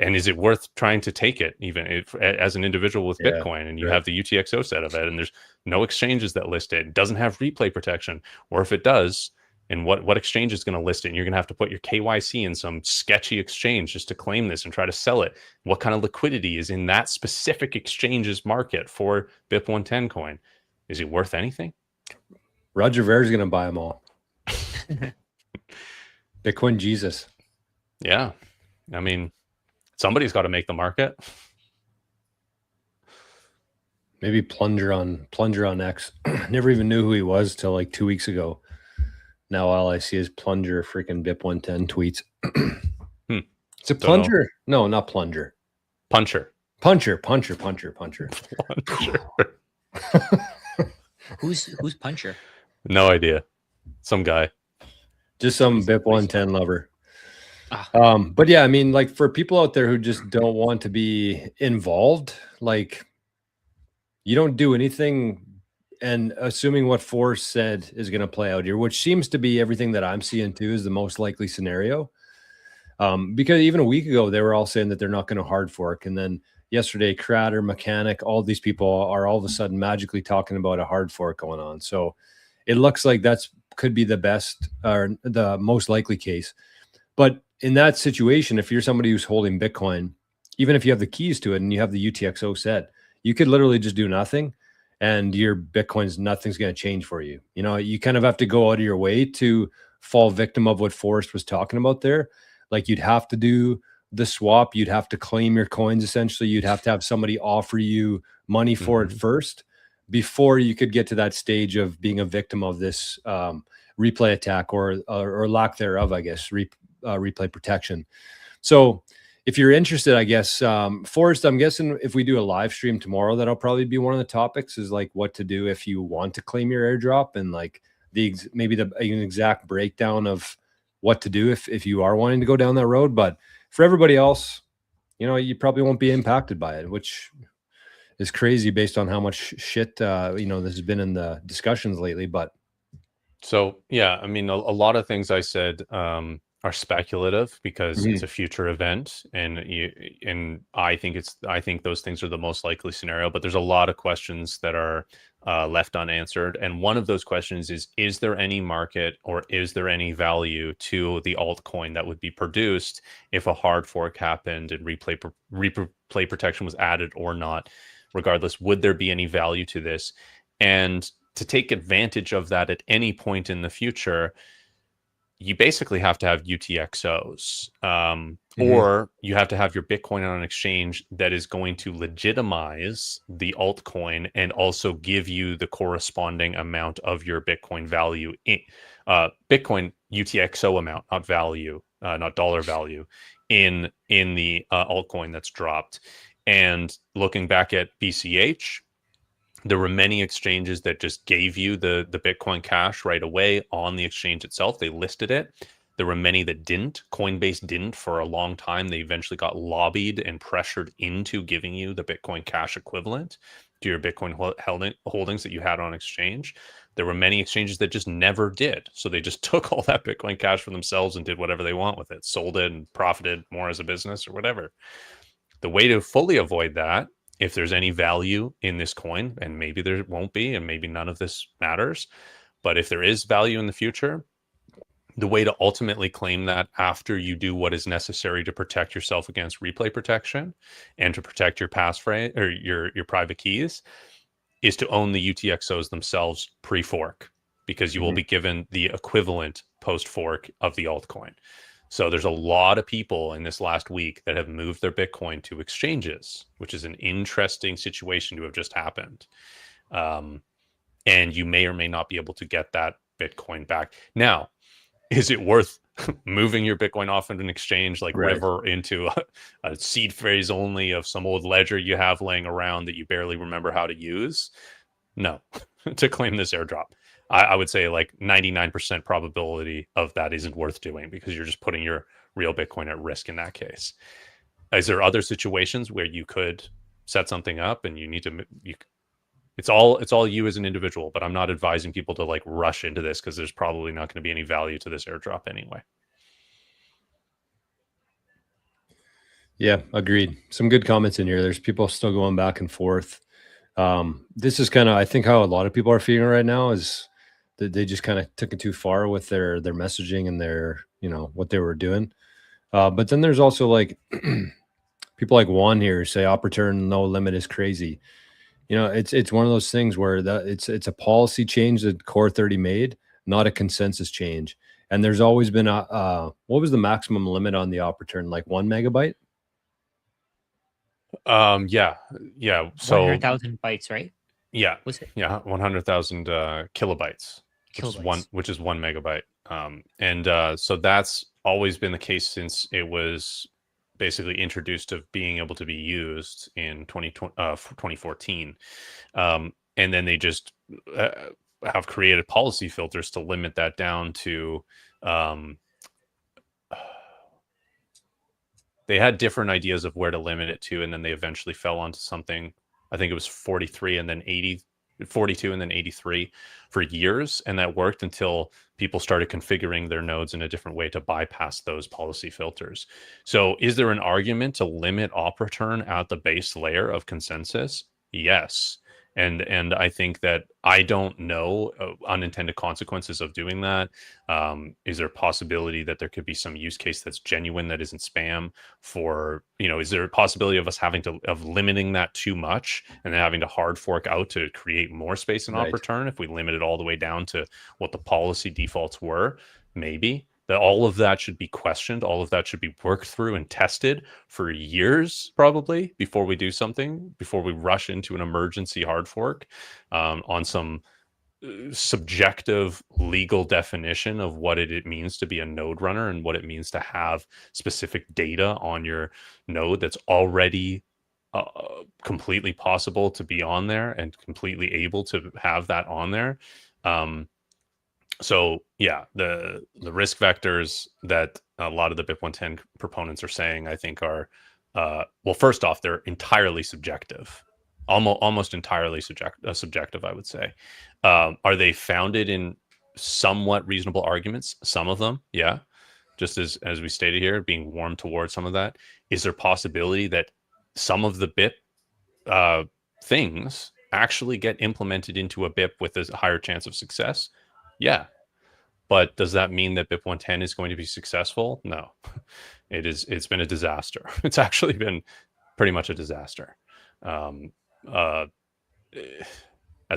[SPEAKER 2] And is it worth trying to take it even as an individual with Bitcoin and you have the UTXO set of it and there's no exchanges that list it, doesn't have replay protection, or if it does, and what exchange is going to list it, and you're going to have to put your KYC in some sketchy exchange just to claim this and try to sell it. What kind of liquidity is in that specific exchange's market for BIP 110 coin? Is it worth anything?
[SPEAKER 1] Roger Ver's going to buy them all. Bitcoin Jesus.
[SPEAKER 2] Yeah. I mean, somebody's got to make the market.
[SPEAKER 1] Maybe Plunger on X. Never even knew who he was till like 2 weeks ago. Now all I see is Plunger freaking BIP 110 tweets. Is it Plunger? No, not Plunger.
[SPEAKER 2] Puncher.
[SPEAKER 1] Puncher.
[SPEAKER 3] Who's Puncher?
[SPEAKER 2] No idea. Some guy.
[SPEAKER 1] Just some BIP 110 lover. But yeah, I mean, like for people out there who just don't want to be involved, like you don't do anything and assuming what Force said is going to play out here, which seems to be everything that I'm seeing too is the most likely scenario. Because even a week ago, they were all saying that they're not going to hard fork. And then yesterday, Crater, Mechanic, all these people are all of a sudden magically talking about a hard fork going on. So it looks like that's could be the best or the most likely case. But in that situation, if you're somebody who's holding Bitcoin, even if you have the keys to it and you have the UTXO set, you could literally just do nothing and your Bitcoin's nothing's going to change for you. You know, you kind of have to go out of your way to fall victim of what Forrest was talking about there. Like you'd have to do the swap, you'd have to claim your coins essentially, you'd have to have somebody offer you money for it first before you could get to that stage of being a victim of this replay attack or lack thereof, I guess, replay protection. So if you're interested, I guess, Forrest, I'm guessing if we do a live stream tomorrow, that'll probably be one of the topics, is like what to do if you want to claim your airdrop, and like maybe an exact breakdown of what to do if you are wanting to go down that road. But for everybody else, you know, you probably won't be impacted by it, which is crazy based on how much shit, you know, this has been in the discussions lately. But
[SPEAKER 2] so, yeah, I mean, a lot of things I said are speculative because it's a future event, and I think those things are the most likely scenario. But there's a lot of questions that are left unanswered, and one of those questions is there any market or is there any value to the altcoin that would be produced if a hard fork happened and replay protection was added or not? Regardless, would there be any value to this? And to take advantage of that at any point in the future, you basically have to have UTXOs, or you have to have your Bitcoin on an exchange that is going to legitimize the altcoin and also give you the corresponding amount of your Bitcoin value, Bitcoin UTXO amount, not value, not dollar value, in the altcoin that's dropped. And looking back at BCH, there were many exchanges that just gave you the Bitcoin Cash right away on the exchange itself. They listed it. There were many that didn't. Coinbase didn't for a long time. They eventually got lobbied and pressured into giving you the Bitcoin Cash equivalent to your Bitcoin holdings that you had on exchange. There were many exchanges that just never did. So they just took all that Bitcoin Cash for themselves and did whatever they want with it, sold it and profited more as a business or whatever. The way to fully avoid that, if there's any value in this coin, and maybe there won't be, and maybe none of this matters, but if there is value in the future, the way to ultimately claim that after you do what is necessary to protect yourself against replay protection and to protect your passphrase or your private keys is to own the UTXOs themselves pre-fork, because you will be given the equivalent post-fork of the altcoin. So there's a lot of people in this last week that have moved their Bitcoin to exchanges, which is an interesting situation to have just happened. And you may or may not be able to get that Bitcoin back. Now, is it worth moving your Bitcoin off of an exchange like River into a seed phrase only of some old ledger you have laying around that you barely remember how to use? No, to claim this airdrop. I would say like 99% probability of that isn't worth doing, because you're just putting your real Bitcoin at risk in that case. Is there other situations where you could set something up and you need to, it's all you as an individual, but I'm not advising people to like rush into this, because there's probably not going to be any value to this airdrop anyway.
[SPEAKER 1] Yeah, agreed. Some good comments in here. There's people still going back and forth. This is kind of, I think, how a lot of people are feeling right now, is that they just kind of took it too far with their messaging and their, you know, what they were doing. But then there's also like people like Juan here say op return no limit is crazy. You know, it's one of those things where it's a policy change that Core 30 made, not a consensus change. And there's always been what was the maximum limit on the op return? Like 1 megabyte?
[SPEAKER 2] Yeah. So
[SPEAKER 3] 100,000 bytes, right?
[SPEAKER 2] Yeah.
[SPEAKER 3] Was it?
[SPEAKER 2] Yeah, 100,000 kilobytes. Which is 1 megabyte. So that's always been the case since it was basically introduced of being able to be used in 2014. And then they just have created policy filters to limit that down to, they had different ideas of where to limit it to, and then they eventually fell onto something. I think it was 43 and then 80, 42 and then 83 for years. And that worked until people started configuring their nodes in a different way to bypass those policy filters. So is there an argument to limit op return at the base layer of consensus? Yes. And I think that I don't know unintended consequences of doing that. Is there a possibility that there could be some use case that's genuine that isn't spam? For, you know, is there a possibility of us of limiting that too much and then having to hard fork out to create more space and op return if we limit it all the way down to what the policy defaults were? Maybe. That all of that should be questioned. All of that should be worked through and tested for years, probably, before we do something, before we rush into an emergency hard fork on some subjective legal definition of what it means to be a node runner and what it means to have specific data on your node that's already completely possible to be on there and completely able to have that on there. So yeah, the risk vectors that a lot of the BIP 110 proponents are saying, I think are, well, first off, they're entirely subjective, almost entirely subjective, I would say. Are they founded in somewhat reasonable arguments? Some of them, yeah. Just as we stated here, being warm towards some of that. Is there possibility that some of the BIP things actually get implemented into a BIP with a higher chance of success? Yeah. But does that mean that BIP 110 is going to be successful? No. It's been a disaster. It's actually been pretty much a disaster. As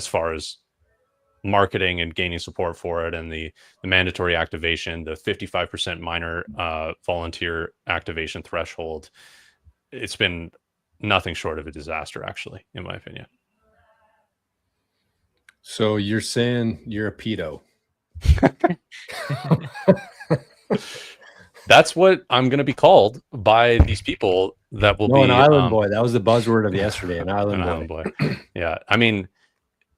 [SPEAKER 2] far as marketing and gaining support for it, and the mandatory activation, the 55% minor volunteer activation threshold, it's been nothing short of a disaster, actually, in my opinion.
[SPEAKER 1] So you're saying you're a pedo?
[SPEAKER 2] That's what I'm going to be called by these people that will be
[SPEAKER 1] an island boy. That was the buzzword of yesterday, an island boy.
[SPEAKER 2] Yeah. I mean,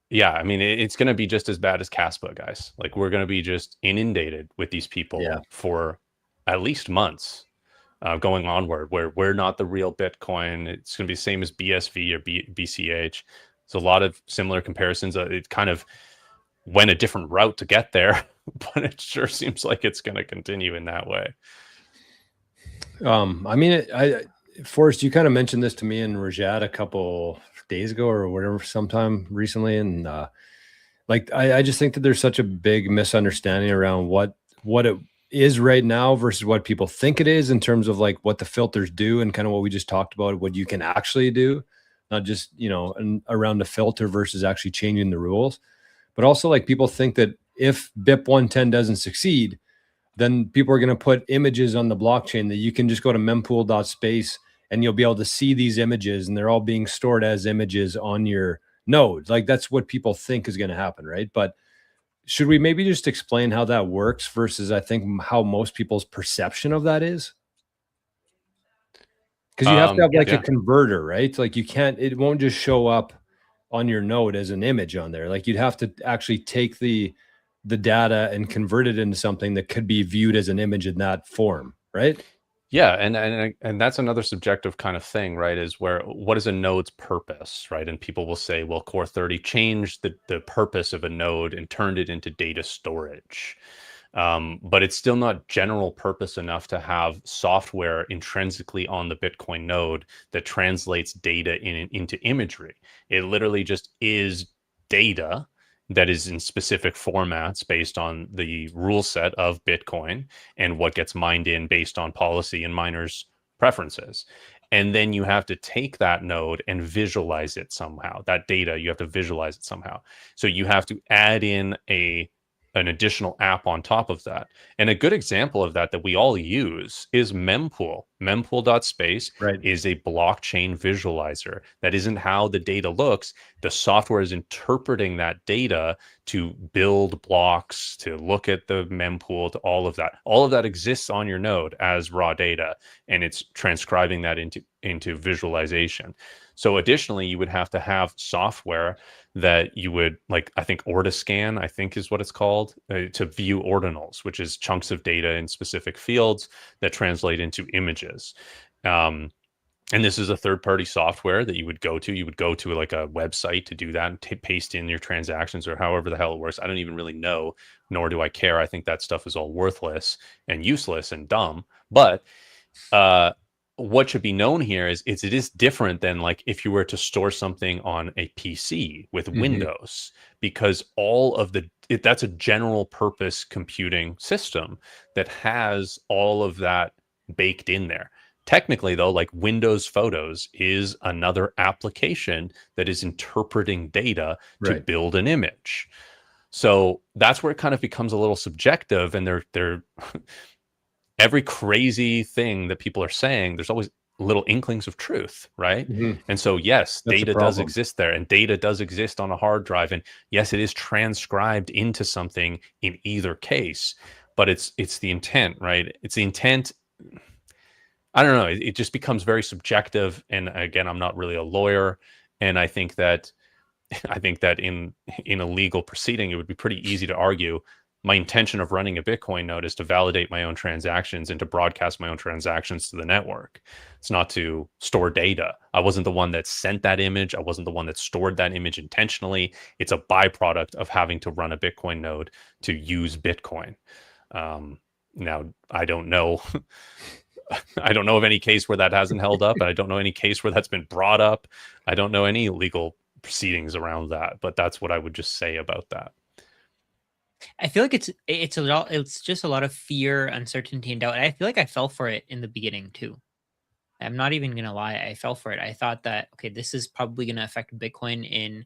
[SPEAKER 2] it's going to be just as bad as Caspa, guys. Like, we're going to be just inundated with these people for at least months going onward, where we're not the real Bitcoin. It's going to be the same as BSV or BCH. So a lot of similar comparisons. It kind of went a different route to get there, but it sure seems like it's going to continue in that way.
[SPEAKER 1] I mean, Forrest, you kind of mentioned this to me and Rajat a couple days ago or whatever, sometime recently. And I just think that there's such a big misunderstanding around what it is right now versus what people think it is, in terms of like what the filters do and kind of what we just talked about, what you can actually do, not just, around the filter versus actually changing the rules. But also, like, people think that if BIP 110 doesn't succeed, then people are going to put images on the blockchain that you can just go to mempool.space and you'll be able to see these images, and they're all being stored as images on your node. Like, that's what people think is going to happen, right? But should we maybe just explain how that works versus, I think, how most people's perception of that is? Because you have to have a converter, right? Like, it won't just show up on your node as an image on there. Like, you'd have to actually take the data and convert it into something that could be viewed as an image in that form, right?
[SPEAKER 2] Yeah, and that's another subjective kind of thing, right? Is what is a node's purpose, right? And people will say, well, Core 30 changed the purpose of a node and turned it into data storage. But it's still not general purpose enough to have software intrinsically on the Bitcoin node that translates data into imagery. It literally just is data that is in specific formats based on the rule set of Bitcoin and what gets mined in based on policy and miners' preferences. And then you have to take that node and visualize it somehow. That data, you have to visualize it somehow. So you have to add in an additional app on top of that. And a good example of that we all use is Mempool. Mempool.space is a blockchain visualizer. That isn't how the data looks. The software is interpreting that data to build blocks, to look at the mempool, to all of that. All of that exists on your node as raw data, and it's transcribing that into visualization. So additionally, you would have to have software that you would, like, I think Ordiscan, I think is what it's called, to view ordinals, which is chunks of data in specific fields that translate into images. And this is a third-party software that you would go to. You would go to like a website to do that and paste in your transactions or however the hell it works. I don't even really know, nor do I care. I think that stuff is all worthless and useless and dumb. But what should be known here is it is different than like if you were to store something on a PC with Windows, because all of that's a general purpose computing system that has all of that baked in there. Technically, though, like Windows Photos is another application that is interpreting data to build an image. So that's where it kind of becomes a little subjective, and they're every crazy thing that people are saying, there's always little inklings of truth, right? And so, yes,
[SPEAKER 1] That's
[SPEAKER 2] data does exist there, and data does exist on a hard drive. And yes, it is transcribed into something in either case, but it's the intent, right? It's the intent. I don't know. It just becomes very subjective. And again, I'm not really a lawyer. And I think that in a legal proceeding, it would be pretty easy to argue my intention of running a Bitcoin node is to validate my own transactions and to broadcast my own transactions to the network. It's not to store data. I wasn't the one that sent that image. I wasn't the one that stored that image intentionally. It's a byproduct of having to run a Bitcoin node to use Bitcoin. Now, I don't know. I don't know of any case where that hasn't held up. And I don't know any case where that's been brought up. I don't know any legal proceedings around that, but that's what I would just say about that.
[SPEAKER 3] I feel like it's just a lot of fear, uncertainty, and doubt. And I feel like I fell for it in the beginning too. I'm not even gonna lie, I fell for it. I thought that, okay, this is probably gonna affect Bitcoin in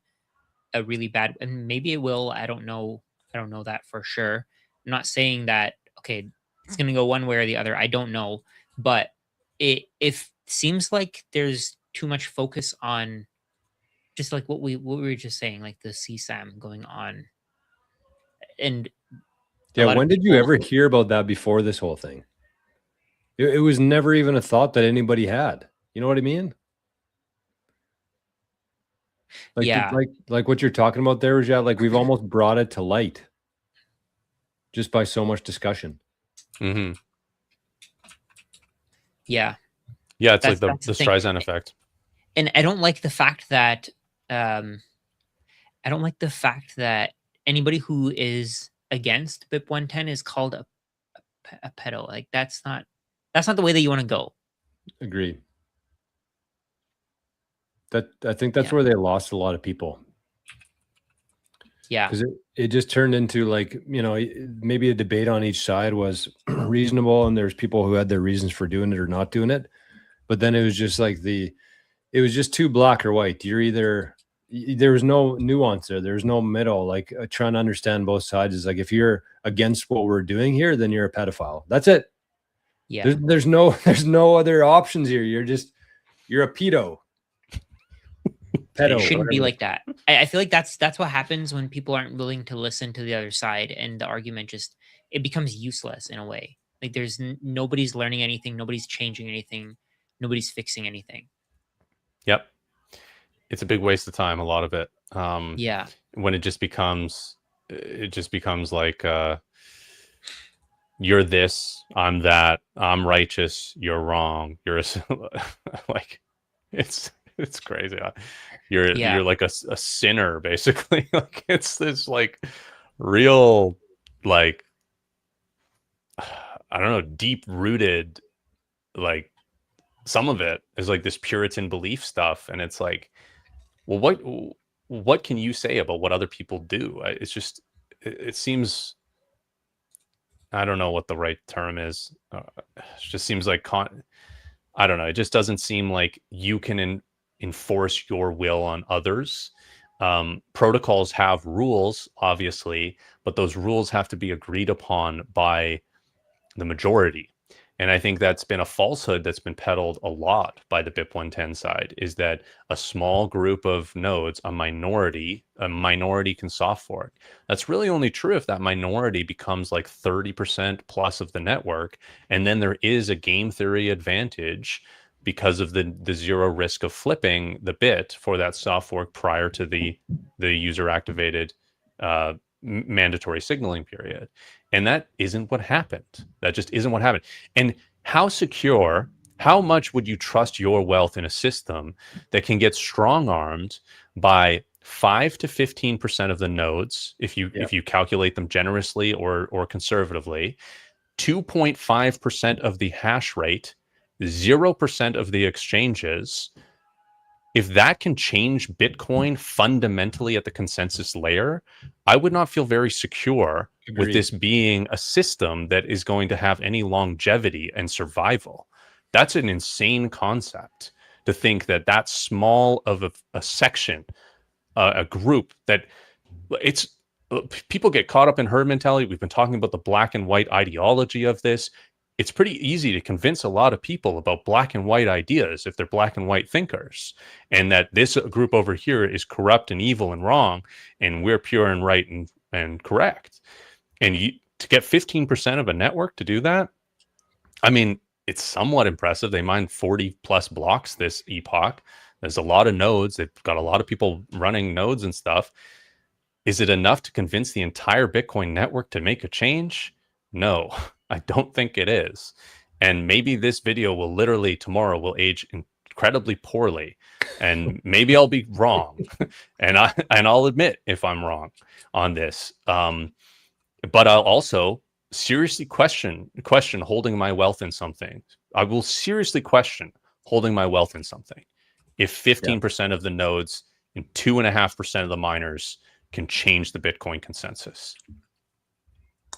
[SPEAKER 3] a really bad, and maybe it will. I don't know. I don't know that for sure. I'm not saying that, okay, it's gonna go one way or the other. I don't know, but it seems like there's too much focus on just like what we were just saying, like the CSAM going on. And
[SPEAKER 1] yeah, when did you ever hear about that before this whole thing? It was never even a thought that anybody had. You know what I mean? Like,
[SPEAKER 3] yeah,
[SPEAKER 1] like what you're talking about there, Rajat, like we've almost brought it to light just by so much discussion.
[SPEAKER 2] Mm-hmm.
[SPEAKER 3] Yeah.
[SPEAKER 2] Yeah, it's like the Streisand effect.
[SPEAKER 3] And I don't like the fact that anybody who is against BIP 110 is called a pedo. Like that's not the way that you want to go.
[SPEAKER 1] Agreed. I think that's where they lost a lot of people.
[SPEAKER 3] Yeah.
[SPEAKER 1] Because it just turned into like, you know, maybe a debate on each side was reasonable, and there's people who had their reasons for doing it or not doing it. But then it was just like it was just too black or white. There was no nuance there. There's no middle. Like trying to understand both sides is like, if you're against what we're doing here, then you're a pedophile. That's it.
[SPEAKER 3] Yeah.
[SPEAKER 1] There's no other options here. You're a pedo.
[SPEAKER 3] It shouldn't be like that. I feel like that's what happens when people aren't willing to listen to the other side, and the argument it becomes useless in a way. Like there's nobody's learning anything, nobody's changing anything, nobody's fixing anything.
[SPEAKER 2] Yep. It's a big waste of time, a lot of it.
[SPEAKER 3] Yeah.
[SPEAKER 2] When it just becomes like you're this, I'm that, I'm righteous, you're wrong. You're like it's crazy. You're like a sinner, basically. Like it's this like real, like I don't know, deep rooted, like some of it is like this Puritan belief stuff, and it's like, well, what can you say about what other people do? It's just it seems, I don't know what the right term is. It just seems like I don't know. It just doesn't seem like you can enforce your will on others. Protocols have rules, obviously, but those rules have to be agreed upon by the majority. And I think that's been a falsehood that's been peddled a lot by the BIP 110 side, is that a small group of nodes, a minority can soft fork. That's really only true if that minority becomes like 30% plus of the network. And then there is a game theory advantage because of the zero risk of flipping the bit for that soft fork prior to the user activated mandatory signaling period. And that isn't what happened. That just isn't what happened. And how much would you trust your wealth in a system that can get strong-armed by 5 to 15% of the nodes, if you calculate them generously or conservatively, 2.5% of the hash rate, 0% of the exchanges, if that can change Bitcoin fundamentally at the consensus layer, I would not feel very secure with this being a system that is going to have any longevity and survival. That's an insane concept, to think that that small of a section, a group, that it's people get caught up in herd mentality. We've been talking about the black and white ideology of this. It's pretty easy to convince a lot of people about black and white ideas if they're black and white thinkers, and that this group over here is corrupt and evil and wrong, and we're pure and right and correct. And to get 15% of a network to do that, I mean, it's somewhat impressive. They mined 40 plus blocks this epoch. There's a lot of nodes. They've got a lot of people running nodes and stuff. Is it enough to convince the entire Bitcoin network to make a change? No, I don't think it is. And maybe this video will literally tomorrow will age incredibly poorly, and maybe I'll be wrong, and I'll admit if I'm wrong on this. But I'll also seriously question holding my wealth in something. I will seriously question holding my wealth in something if 15% of the nodes and 2.5% of the miners can change the Bitcoin consensus.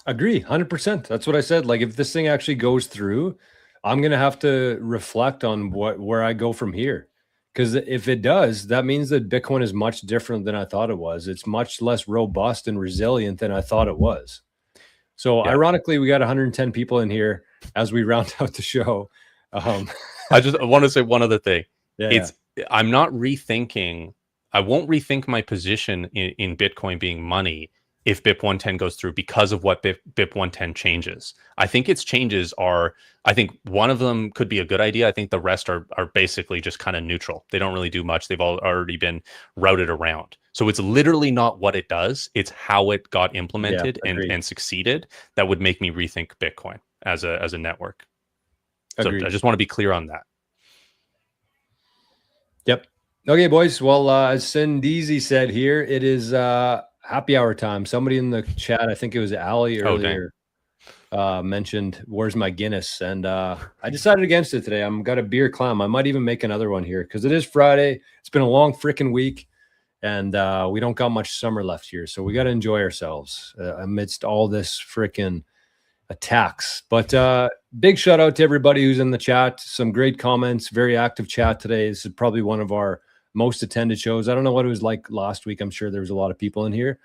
[SPEAKER 1] Agree, 100%. That's what I said. Like, if this thing actually goes through, I'm gonna have to reflect on where I go from here. Because if it does, that means that Bitcoin is much different than I thought it was. It's much less robust and resilient than I thought it was. So ironically, we got 110 people in here as we round out the show.
[SPEAKER 2] I just want to say one other thing. I'm not rethinking. I won't rethink my position in Bitcoin being money if BIP 110 goes through because of what BIP 110 changes. I think its changes are, I think one of them could be a good idea. I think the rest are basically just kind of neutral. They don't really do much. They've already been routed around. So it's literally not what it does. It's how it got implemented and succeeded that would make me rethink Bitcoin as a network. Agreed. So I just want to be clear on that.
[SPEAKER 1] Yep. Okay, boys. Well, as Sindeezy said here, it is happy hour time. Somebody in the chat, I think it was Ali earlier, mentioned, where's my Guinness? And I decided against it today. I'm got a beer clam. I might even make another one here because it is Friday. It's been a long freaking week, and we don't got much summer left here. So we got to enjoy ourselves amidst all this freaking attacks. But big shout out to everybody who's in the chat. Some great comments, very active chat today. This is probably one of our most attended shows. I don't know what it was like last week. I'm sure there was a lot of people in here,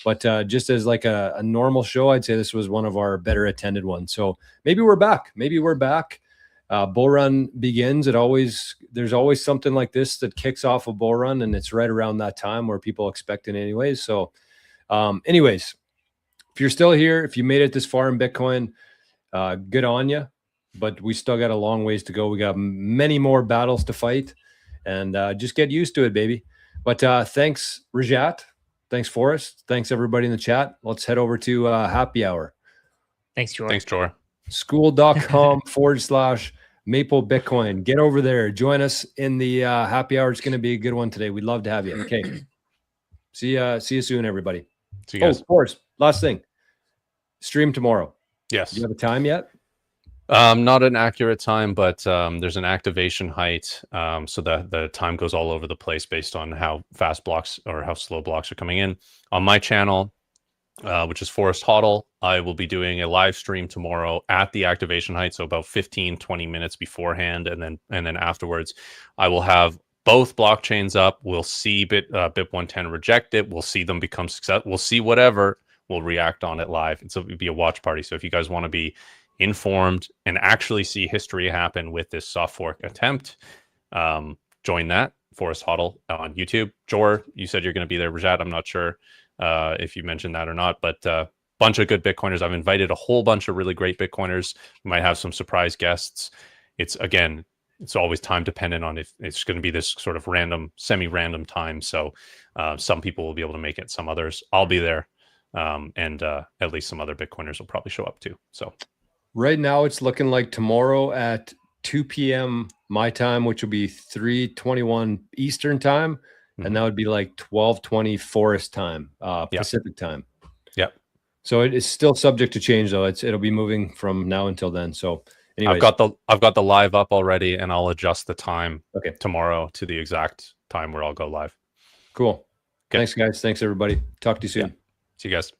[SPEAKER 1] but just as like a normal show, I'd say this was one of our better attended ones. So maybe we're back. Bull run begins. There's always something like this that kicks off a bull run, and it's right around that time where people expect it anyways. So anyways, if you're still here, if you made it this far in Bitcoin, good on you, but we still got a long ways to go. We got many more battles to fight. And just get used to it, baby. But thanks, Rajat. Thanks, Forrest. Thanks, everybody in the chat. Let's head over to happy hour.
[SPEAKER 3] Thanks, Jor.
[SPEAKER 2] Thanks, Jor.
[SPEAKER 1] School.com/Maple Bitcoin. Get over there. Join us in the happy hour. It's going to be a good one today. We'd love to have you. Okay. See you soon, everybody.
[SPEAKER 2] See you guys.
[SPEAKER 1] Oh, of course. Last thing. Stream tomorrow.
[SPEAKER 2] Yes.
[SPEAKER 1] Do you have a time yet?
[SPEAKER 2] Not an accurate time, but there's an activation height, so that the time goes all over the place based on how fast blocks or how slow blocks are coming in. On my channel, which is Forrest Hodl, I will be doing a live stream tomorrow at the activation height, so about 15-20 minutes beforehand, and then afterwards, I will have both blockchains up. We'll see BIP 110 reject it. We'll see them become successful. We'll see whatever. We'll react on it live. It'll be a watch party. So if you guys want to be informed and actually see history happen with this soft fork attempt, join that. Forrest Hodl on YouTube. Jor, you said you're going to be there. Rajat, I'm not sure if you mentioned that or not, but bunch of good Bitcoiners. I've invited a whole bunch of really great Bitcoiners. We might have some surprise guests. It's always time dependent on if it's going to be this sort of random, semi-random time. So some people will be able to make it, some others. I'll be there. And at least some other Bitcoiners will probably show up too. So
[SPEAKER 1] right now it's looking like tomorrow at 2 p.m. my time, which will be 3:21 Eastern time. And that would be like 12:20 Forest time, Pacific time.
[SPEAKER 2] Yep.
[SPEAKER 1] So it is still subject to change though. It'll be moving from now until then. So Anyways,
[SPEAKER 2] I've got the live up already, and I'll adjust the time
[SPEAKER 1] okay,
[SPEAKER 2] tomorrow to the exact time where I'll go live.
[SPEAKER 1] cool.
[SPEAKER 2] Okay.
[SPEAKER 1] Thanks, guys. Thanks, everybody. Talk to you soon.
[SPEAKER 2] See you guys.